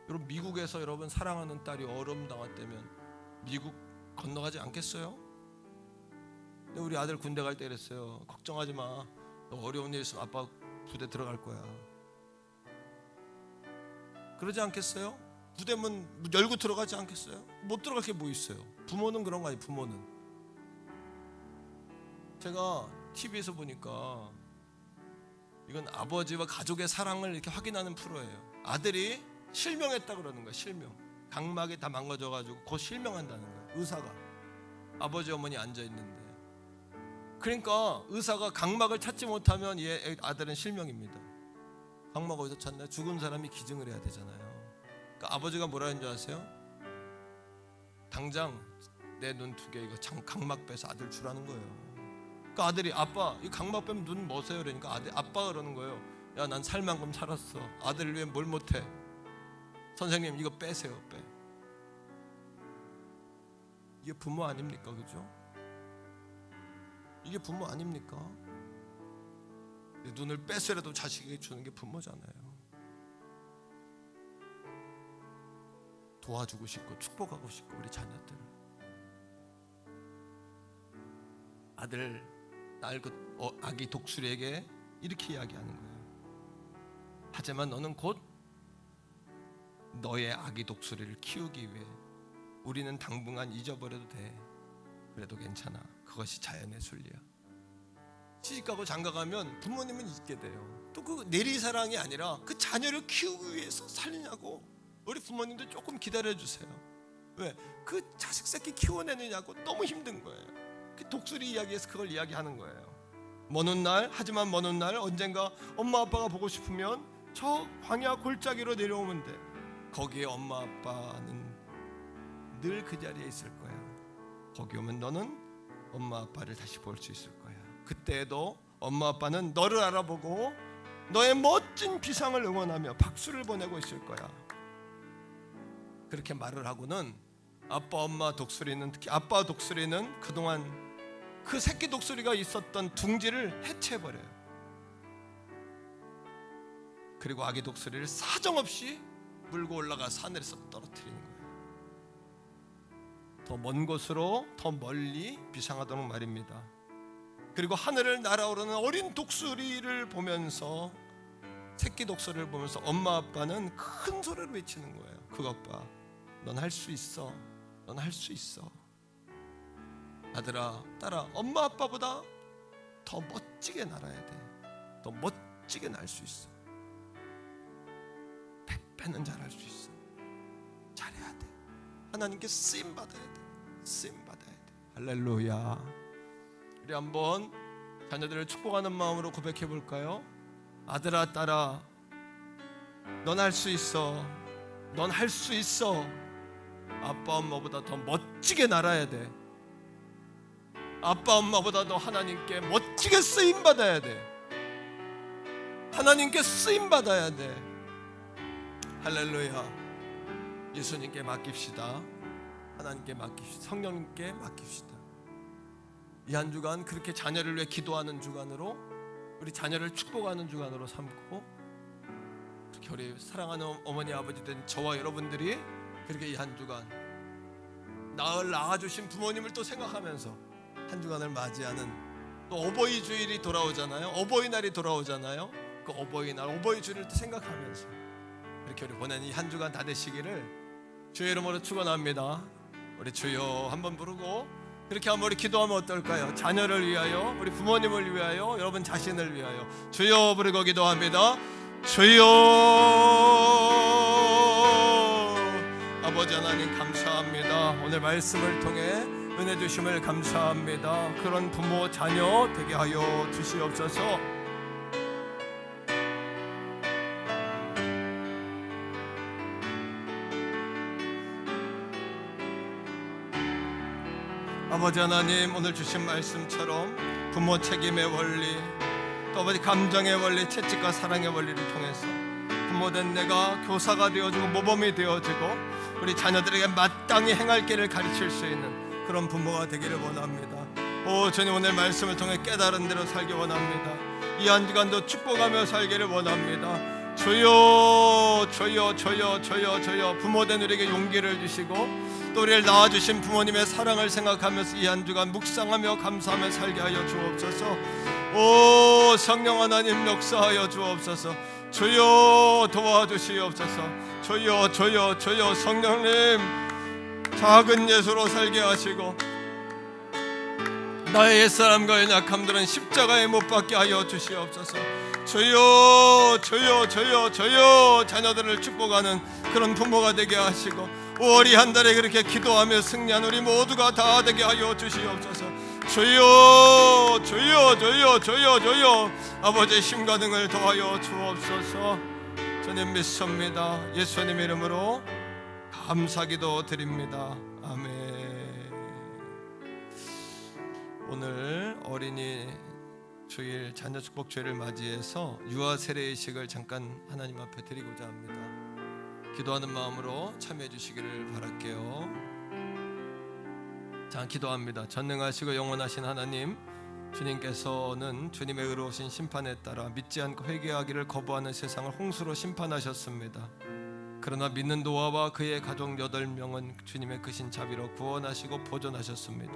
여러분, 미국에서 여러분 사랑하는 딸이 어려움 당했다면 미국 건너가지 않겠어요? 근데 우리 아들 군대 갈 때 이랬어요. 걱정하지 마. 너 어려운 일 있으면 아빠 부대 들어갈 거야. 그러지 않겠어요? 부대 문 열고 들어가지 않겠어요? 못 들어갈 게 뭐 있어요? 부모는 그런 거 아니에요. 부모는. 제가 TV에서 보니까 이건 아버지와 가족의 사랑을 이렇게 확인하는 프로예요. 아들이 실명했다 그러는 거야. 실명. 각막이 다 망가져가지고 곧 실명한다는 거야. 의사가. 아버지 어머니 앉아 있는데. 그러니까 의사가 각막을 찾지 못하면 얘 아들은 실명입니다. 각막 어디서 찾나요? 죽은 사람이 기증을 해야 되잖아요. 그러니까 아버지가 뭐라 했는 줄 아세요? 당장 내 눈 2개 이거 각막 빼서 아들 주라는 거예요. 그러니까 아들이 아빠 이 각막 빼면 눈 뭐세요? 그러니까 아빠가 그러는 거예요. 야, 난 살 만큼 살았어. 아들을 위해 뭘 못해? 선생님 이거 빼세요. 빼. 이게 부모 아닙니까? 그죠? 이게 부모 아닙니까? 눈을 빼서라도 자식에게 주는 게 부모잖아요. 도와주고 싶고 축복하고 싶고 우리 자녀들. 아들, 딸, 아기 독수리에게 이렇게 이야기하는 거예요. 하지만 너는 곧 너의 아기 독수리를 키우기 위해 우리는 당분간 잊어버려도 돼. 그래도 괜찮아. 그것이 자연의 순리야. 시집가고 장가가면 부모님은 잊게 돼요. 또 그 내리사랑이 아니라 그 자녀를 키우기 위해서 살리냐고. 우리 부모님도 조금 기다려주세요. 왜? 그 자식 새끼 키워내느냐고 너무 힘든 거예요. 그 독수리 이야기에서 그걸 이야기하는 거예요. 먼 훗날, 하지만 먼 훗날 언젠가 엄마 아빠가 보고 싶으면 저 광야 골짜기로 내려오면 돼. 거기에 엄마 아빠는 늘 그 자리에 있을 거야. 거기 오면 너는 엄마 아빠를 다시 볼 수 있을 거야. 그때에도 엄마 아빠는 너를 알아보고 너의 멋진 비상을 응원하며 박수를 보내고 있을 거야. 그렇게 말을 하고는 아빠 엄마 독수리는, 특히 아빠 독수리는 그동안 그 새끼 독수리가 있었던 둥지를 해체해버려요. 그리고 아기 독수리를 사정없이 물고 올라가 하늘에서 떨어뜨리는 거예요. 더 먼 곳으로, 더 멀리 비상하도록 말입니다. 그리고 하늘을 날아오르는 어린 독수리를 보면서, 새끼 독수리를 보면서 엄마 아빠는 큰 소리로 외치는 거예요. 그것 봐, 넌 할 수 있어. 넌 할 수 있어. 아들아, 딸아, 엄마 아빠보다 더 멋지게 날아야 돼. 더 멋지게 날 수 있어. 100배는 잘할 수 있어. 잘해야 돼. 하나님께 쓰임 받아야 돼. 쓰임 받아야 돼. 할렐루야. 우리 한번 자녀들을 축복하는 마음으로 고백해 볼까요? 아들아, 딸아, 넌 할 수 있어. 넌 할 수 있어. 아빠 엄마보다 더 멋지게 날아야 돼. 아빠 엄마보다 너 하나님께 멋지게 쓰임 받아야 돼. 하나님께 쓰임 받아야 돼. 할렐루야. 예수님께 맡깁시다. 하나님께 맡깁시다. 성령님께 맡깁시다. 이 한 주간 그렇게 자녀를 위해 기도하는 주간으로, 우리 자녀를 축복하는 주간으로 삼고, 그렇게 우리 사랑하는 어머니 아버지 된 저와 여러분들이 그렇게 이 한 주간 낳아주신 부모님을 또 생각하면서 한 주간을 맞이하는, 또 어버이 주일이 돌아오잖아요. 어버이날이 돌아오잖아요. 그 어버이날, 어버이 주일을 또 생각하면서 이렇게 우리 보낸 이 한 주간 다 되시기를 주의 이름으로 축원합니다. 우리 주여 한번 부르고 그렇게 한번 우리 기도하면 어떨까요? 자녀를 위하여, 우리 부모님을 위하여, 여러분 자신을 위하여 주여 부르고 기도합니다. 주여. 아버지 하나님 감사합니다. 오늘 말씀을 통해 은혜 주심을 감사합니다. 그런 부모 자녀 되게 하여 주시옵소서. 아버지 하나님, 오늘 주신 말씀처럼 부모 책임의 원리, 또 아버지 감정의 원리, 채찍과 사랑의 원리를 통해서 부모된 내가 교사가 되어지고 모범이 되어지고 우리 자녀들에게 마땅히 행할 길을 가르칠 수 있는 그런 부모가 되기를 원합니다. 오 주님, 오늘 말씀을 통해 깨달은 대로 살기 원합니다. 이 한 주간도 축복하며 살기를 원합니다. 주여 주여 주여 주여 주여. 부모된 우리에게 용기를 주시고 또 우리를 낳아주신 부모님의 사랑을 생각하면서 이 한 주간 묵상하며 감사하며 살게 하여 주옵소서. 오 성령 하나님 역사하여 주옵소서. 주여 도와주시옵소서. 주여 주여 주여. 성령님 작은 예수로 살게 하시고 나의 옛사람과 연약함들은 십자가에 못 박게 하여 주시옵소서. 주여 주여 주여 주여. 자녀들을 축복하는 그런 부모가 되게 하시고 월이 한 달에 그렇게 기도하며 승리한 우리 모두가 다 되게 하여 주시옵소서. 주여 주여 주여 주여 주여. 아버지의 힘과 능을 더하여 주옵소서. 주님 믿습니다. 예수님 이름으로 감사기도 드립니다. 아멘. 오늘 어린이 주일 자녀 축복 주일을 맞이해서 유아 세례의식을 잠깐 하나님 앞에 드리고자 합니다. 기도하는 마음으로 참여해 주시기를 바랄게요. 자, 기도합니다. 전능하시고 영원하신 하나님, 주님께서는 주님의 의로우신 심판에 따라 믿지 않고 회개하기를 거부하는 세상을 홍수로 심판하셨습니다. 그러나 믿는 노아와 그의 가족 8명은 주님의 크신 자비로 구원하시고 보존하셨습니다.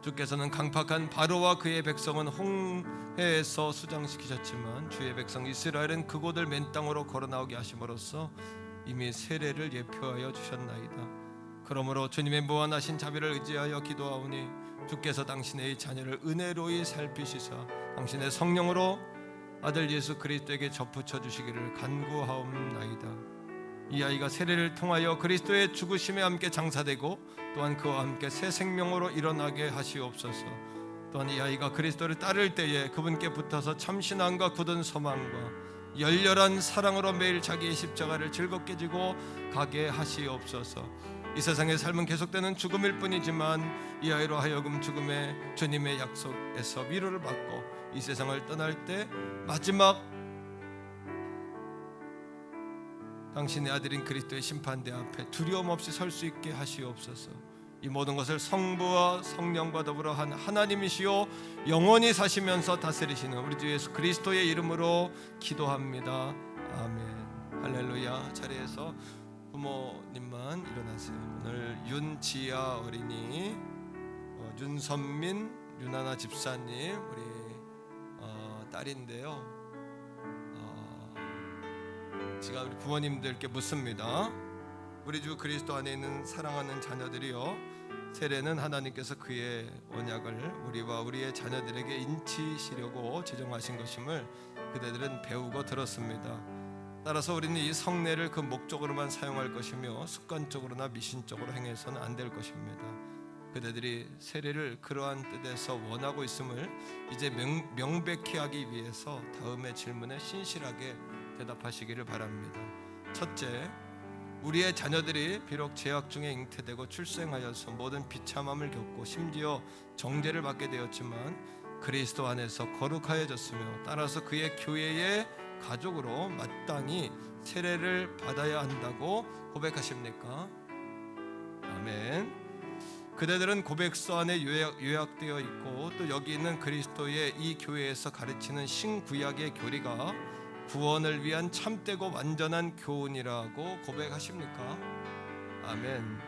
주께서는 강팍한 바로와 그의 백성은 홍해에서 수장시키셨지만 주의 백성 이스라엘은 그곳을 맨 땅으로 걸어나오게 하심으로써 이미 세례를 예표하여 주셨나이다. 그러므로 주님의 무한하신 자비를 의지하여 기도하오니 주께서 당신의 자녀를 은혜로이 살피시사 당신의 성령으로 아들 예수 그리스도에게 접붙여 주시기를 간구하옵나이다. 이 아이가 세례를 통하여 그리스도의 죽으심에 함께 장사되고 또한 그와 함께 새 생명으로 일어나게 하시옵소서. 또한 이 아이가 그리스도를 따를 때에 그분께 붙어서 참신함과 굳은 소망과 열렬한 사랑으로 매일 자기의 십자가를 즐겁게 지고 가게 하시옵소서. 이 세상의 삶은 계속되는 죽음일 뿐이지만 이 아이로 하여금 죽음의 주님의 약속에서 위로를 받고 이 세상을 떠날 때 마지막 당신의 아들인 그리스도의 심판대 앞에 두려움 없이 설 수 있게 하시옵소서. 이 모든 것을 성부와 성령과 더불어 한 하나님이시요 영원히 사시면서 다스리시는 우리 주 예수 그리스도의 이름으로 기도합니다. 아멘. 할렐루야. 자리에서 부모님만 일어나세요. 오늘 윤지아 어린이, 윤선민, 윤하나 집사님 우리 딸인데요. 제가 우리 부모님들께 묻습니다. 우리 주 그리스도 안에 있는 사랑하는 자녀들이요, 세례는 하나님께서 그의 언약을 우리와 우리의 자녀들에게 인치시려고 제정하신 것임을 그대들은 배우고 들었습니다. 따라서 우리는 이 성례를 그 목적으로만 사용할 것이며 습관적으로나 미신적으로 행해서는 안 될 것입니다. 그대들이 세례를 그러한 뜻에서 원하고 있음을 이제 명백히 하기 위해서 다음의 질문에 신실하게 대답하시기를 바랍니다. 첫째, 우리의 자녀들이 비록 재학 중에 잉태되고 출생하여서 모든 비참함을 겪고 심지어 정죄를 받게 되었지만 그리스도 안에서 거룩하여졌으며 따라서 그의 교회의 가족으로 마땅히 세례를 받아야 한다고 고백하십니까? 아멘. 그대들은 고백서 안에 요약되어 있고 또 여기 있는 그리스도의 이 교회에서 가르치는 신구약의 교리가 구원을 위한 참되고 완전한 교훈이라고 고백하십니까? 아멘.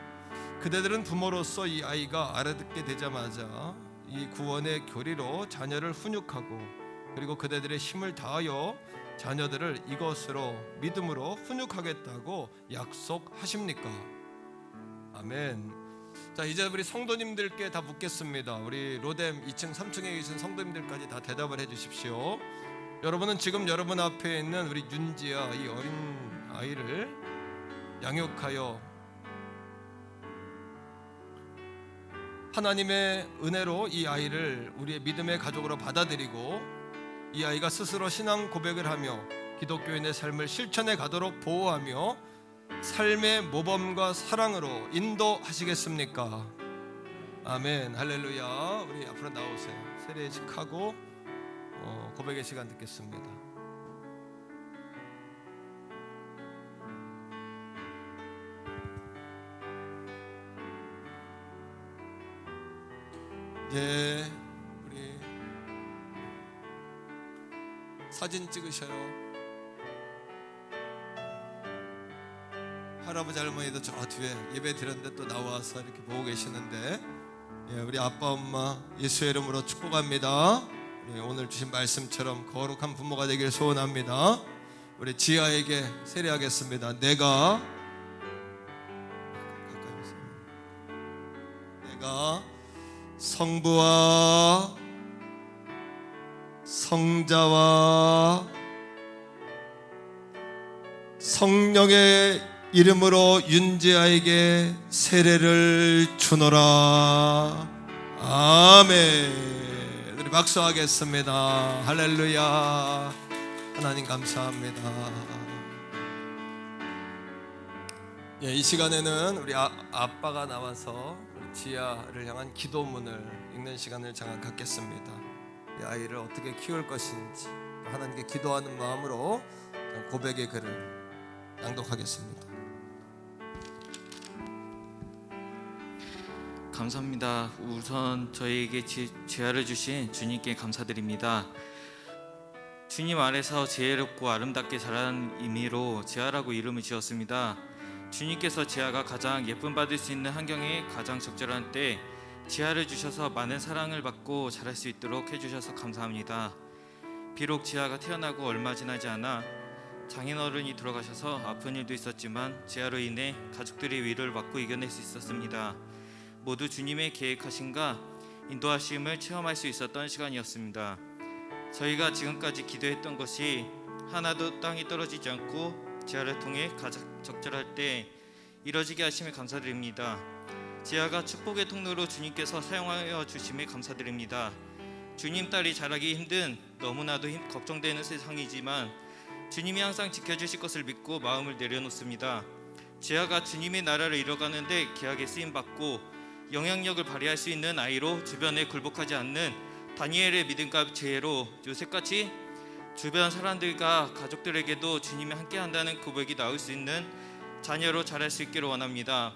그대들은 부모로서 이 아이가 알아듣게 되자마자 이 구원의 교리로 자녀를 훈육하고 그리고 그대들의 힘을 다하여 자녀들을 이것으로 믿음으로 훈육하겠다고 약속하십니까? 아멘. 자, 이제 우리 성도님들께 다 묻겠습니다. 우리 로뎀 2층 3층에 계신 성도님들까지 다 대답을 해 주십시오. 여러분은 지금 여러분 앞에 있는 우리 윤지아 이 어린 아이를 양육하여 하나님의 은혜로 이 아이를 우리의 믿음의 가족으로 받아들이고 이 아이가 스스로 신앙 고백을 하며 기독교인의 삶을 실천해 가도록 보호하며 삶의 모범과 사랑으로 인도하시겠습니까? 아멘. 할렐루야. 우리 앞으로 나오세요. 세례식하고 고백의 시간 듣겠습니다. 이제 우리 사진 찍으셔요. 할아버지 할머니도 저 뒤에 예배 드렸는데 또 나와서 이렇게 보고 계시는데, 우리 아빠 엄마 예수의 이름으로 축복합니다. 오늘 주신 말씀처럼 거룩한 부모가 되길 소원합니다. 우리 지아에게 세례하겠습니다. 내가 성부와 성자와 성령의 이름으로 윤지아에게 세례를 주노라. 아멘. 우리 박수하겠습니다. 할렐루야. 하나님 감사합니다. 이 시간에는 우리 아빠가 나와서 우리 지아를 향한 기도문을 읽는 시간을 잠깐 갖겠습니다. 이 아이를 어떻게 키울 것인지 하나님께 기도하는 마음으로 고백의 글을 낭독하겠습니다. 감사합니다. 우선 저희에게 지혜를 주신 주님께 감사드립니다. 주님 아래서 지혜롭고 아름답게 자란 의미로 지아라고 이름을 지었습니다. 주님께서 지아가 가장 예쁨 받을 수 있는 환경에 가장 적절한 때 지아를 주셔서 많은 사랑을 받고 자랄 수 있도록 해주셔서 감사합니다. 비록 지아가 태어나고 얼마 지나지 않아 장인어른이 돌아가셔서 아픈 일도 있었지만 지아로 인해 가족들의 위로를 받고 이겨낼 수 있었습니다. 모두 주님의 계획하심과 인도하심을 체험할 수 있었던 시간이었습니다. 저희가 지금까지 기도했던 것이 하나도 땅에 떨어지지 않고 지아를 통해 가장 적절할 때 이뤄지게 하심에 감사드립니다. 지아가 축복의 통로로 주님께서 사용하여 주심에 감사드립니다. 주님 딸이 자라기 힘든 너무나도 걱정되는 세상이지만 주님이 항상 지켜주실 것을 믿고 마음을 내려놓습니다. 지아가 주님의 나라를 이뤄가는데 귀하게 쓰임받고 영향력을 발휘할 수 있는 아이로 주변에 굴복하지 않는 다니엘의 믿음과 지혜로 요셉같이 주변 사람들과 가족들에게도 주님이 함께한다는 고백이 나올 수 있는 자녀로 자랄 수 있기를 원합니다.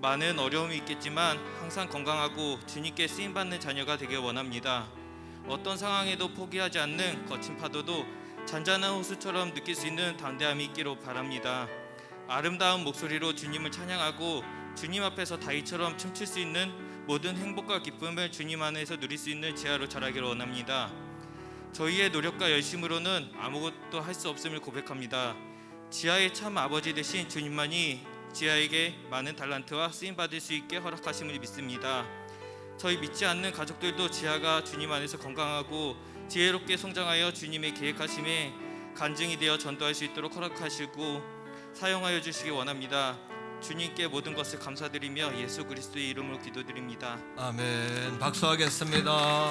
많은 어려움이 있겠지만 항상 건강하고 주님께 쓰임받는 자녀가 되길 원합니다. 어떤 상황에도 포기하지 않는 거친 파도도 잔잔한 호수처럼 느낄 수 있는 담대함이 있기를 바랍니다. 아름다운 목소리로 주님을 찬양하고 주님 앞에서 다윗처럼 춤출 수 있는 모든 행복과 기쁨을 주님 안에서 누릴 수 있는 지아로 자라기를 원합니다. 저희의 노력과 열심으로는 아무것도 할 수 없음을 고백합니다. 지아의 참 아버지 되신 주님만이 지아에게 많은 달란트와 쓰임받을 수 있게 허락하심을 믿습니다. 저희 믿지 않는 가족들도 지아가 주님 안에서 건강하고 지혜롭게 성장하여 주님의 계획하심에 간증이 되어 전도할 수 있도록 허락하시고 사용하여 주시기 원합니다. 주님께 모든 것을 감사드리며 예수 그리스도의 이름으로 기도드립니다. 아멘. 박수하겠습니다.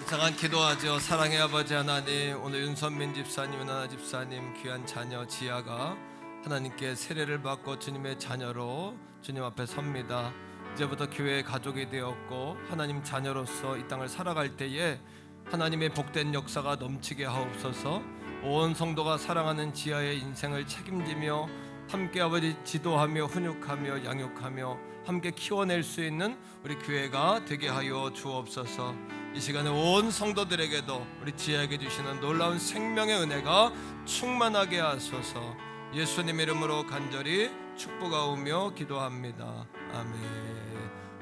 잠깐 기도하죠. 사랑의 아버지 하나님, 오늘 윤선민 집사님, 은하나 집사님 귀한 자녀 지아가 하나님께 세례를 받고 주님의 자녀로 주님 앞에 섭니다. 이제부터 교회의 가족이 되었고 하나님 자녀로서 이 땅을 살아갈 때에 하나님의 복된 역사가 넘치게 하옵소서. 온 성도가 사랑하는 지아의 인생을 책임지며 함께 아버지 지도하며 훈육하며 양육하며 함께 키워낼 수 있는 우리 교회가 되게 하여 주옵소서. 이 시간에 온 성도들에게도 우리 지아에게 주시는 놀라운 생명의 은혜가 충만하게 하소서. 예수님 이름으로 간절히 축복하오며 기도합니다. 아멘.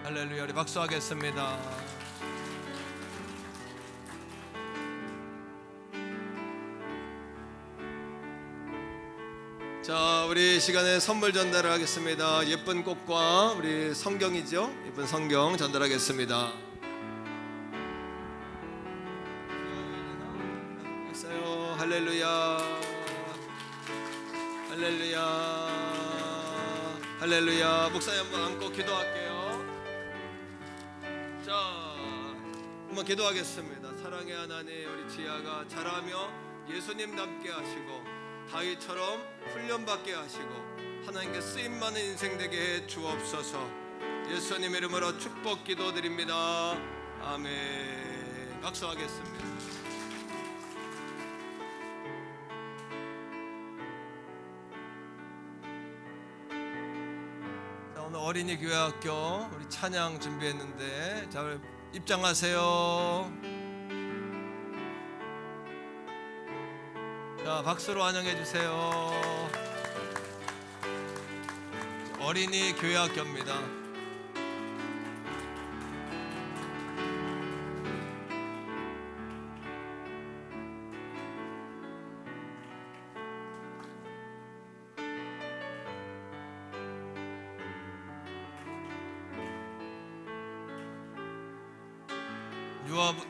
할렐루야. 우리 박수하겠습니다. 자, 우리 시간에 선물 전달을 하겠습니다. 예쁜 꽃과 우리 성경이죠. 예쁜 성경 전달하겠습니다. 했어요. 할렐루야. 할렐루야. 할렐루야. 목사님 한번 안고 기도할게요. 자, 한번 기도하겠습니다. 사랑의 하나님, 우리 지아가 자라며 예수님 닮게 하시고 다윗처럼 훈련받게 하시고 하나님께 쓰임 많은 인생 되게 해 주옵소서. 예수님 이름으로 축복 기도드립니다. 아멘. 박수하겠습니다. 자, 오늘 어린이 교회학교 우리 찬양 준비했는데, 자, 우리 입장하세요. 자, 박수로 환영해 주세요. 어린이 교회학교입니다.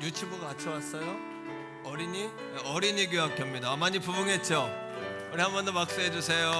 유치부 같이 왔어요? 어린이 교학교입니다. 많이 부흥했죠? 우리 한 번 더 박수해 주세요.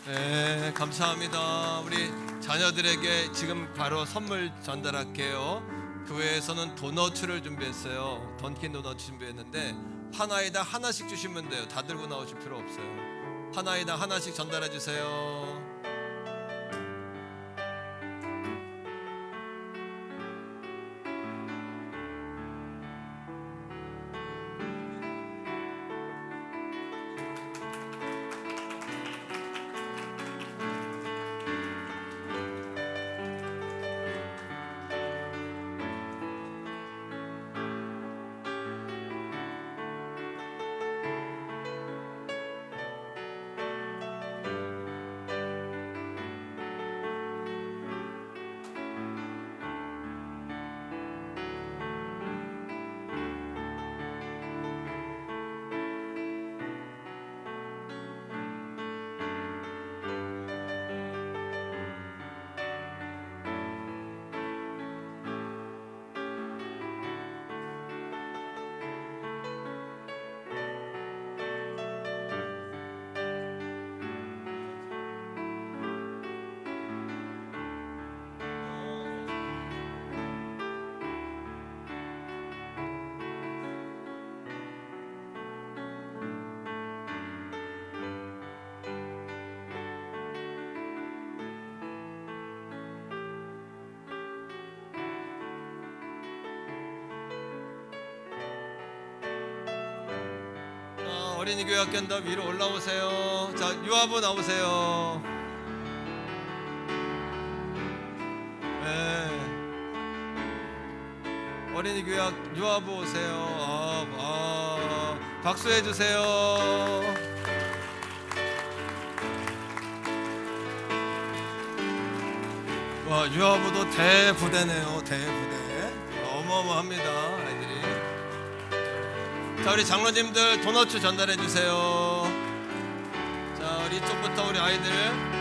네, 감사합니다. 우리 자녀들에게 지금 바로 선물 전달할게요. 교회에서는 도너츠를 준비했어요. 던킨 도너츠 준비했는데 하나에다 하나씩 주시면 돼요. 다 들고 나오실 필요 없어요. 하나에다 하나씩 전달해 주세요. 어린이 교회 학견답 위로 올라오세요. 자, 유아부 나오세요. 네. 어린이 교회 유아부 오세요. 박수해 주세요. 와, 유아부도 대부대네요. 대부대. 어마어마합니다, 아이들이. 자, 우리 장로님들 도너츠 전달해 주세요. 자, 우리 이쪽부터 우리 아이들.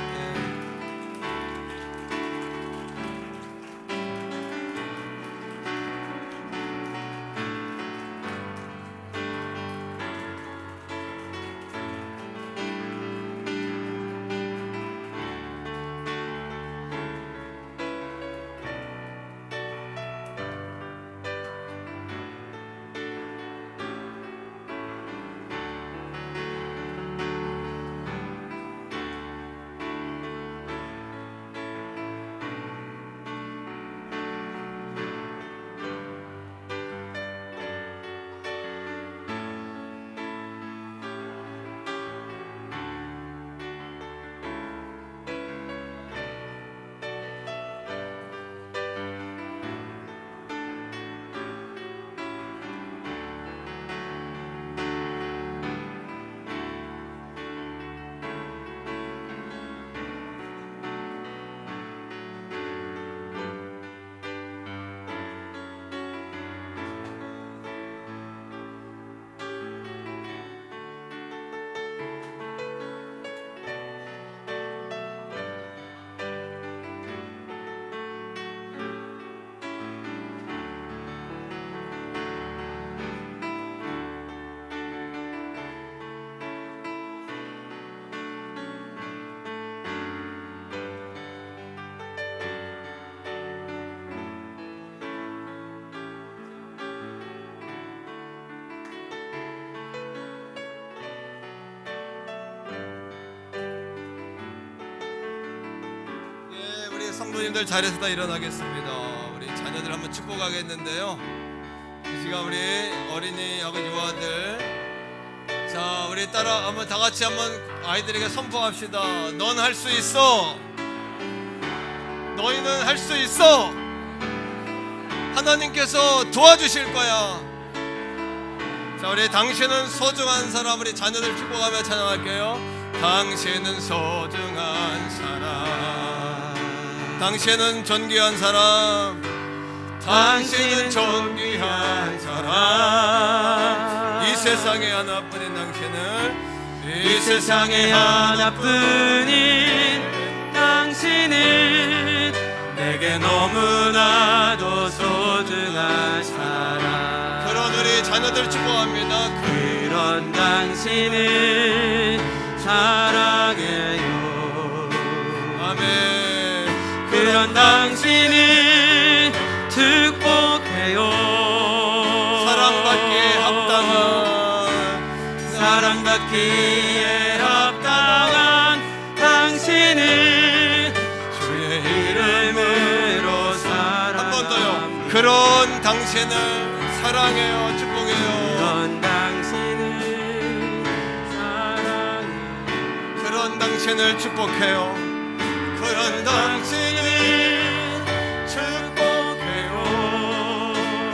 성도님들 자리에서 다 일어나겠습니다. 우리 자녀들 한번 축복하겠는데요. 이 시간 우리 어린이하고 유아들, 자, 우리 따라 한번 다 같이 한번 아이들에게 선포합시다. 넌 할 수 있어. 너희는 할 수 있어. 하나님께서 도와주실 거야. 자, 우리 당신은 소중한 사람, 우리 자녀들 축복하며 찬양할게요. 당신은 소중한 사람, 당신은 존귀한 사람, 당신은 존귀한 사람. 이 세상에 하나뿐인 당신은, 이 세상에 하나뿐인 당신은 내게 너무나도 소중한 사람. 그런 우리 자녀들 축복합니다. 그런 당신은 사랑해요. 그런 당신을 축복해요. 사랑받기에 합당한 당신을 주의 이름으로 한 번 더요. 사랑합니다. 그런 당신을 사랑해요, 축복해요. 그런 당신을 사랑해요. 그런 당신을 축복해요. 그런 당신을 축복해요.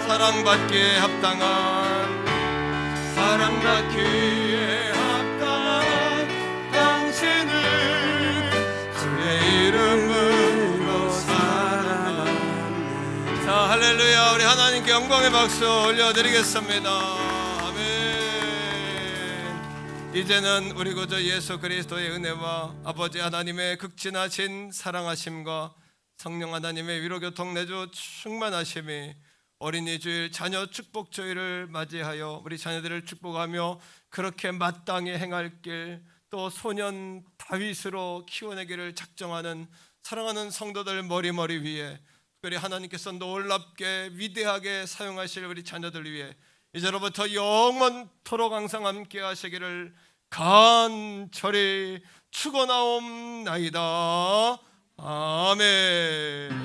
사랑받기에 합당한 당신을 주의 이름으로 사랑합니다. 자, 할렐루야. 우리 하나님께 영광의 박수 올려드리겠습니다. 아멘. 이제는 우리 구주 예수 그리스도의 은혜와 아버지 하나님의 극진하신 사랑하심과 성령 하나님의 위로교통 내주 충만하심이 어린이 주일 자녀 축복 주일을 맞이하여 우리 자녀들을 축복하며 그렇게 마땅히 행할 길, 또 소년 다윗으로 키워내기를 작정하는 사랑하는 성도들 머리머리 위에 특별히 하나님께서 놀랍게 위대하게 사용하실 우리 자녀들 위해 이제로부터 영원토록 항상 함께 하시기를 간절히 축원하옵나이다. 아멘.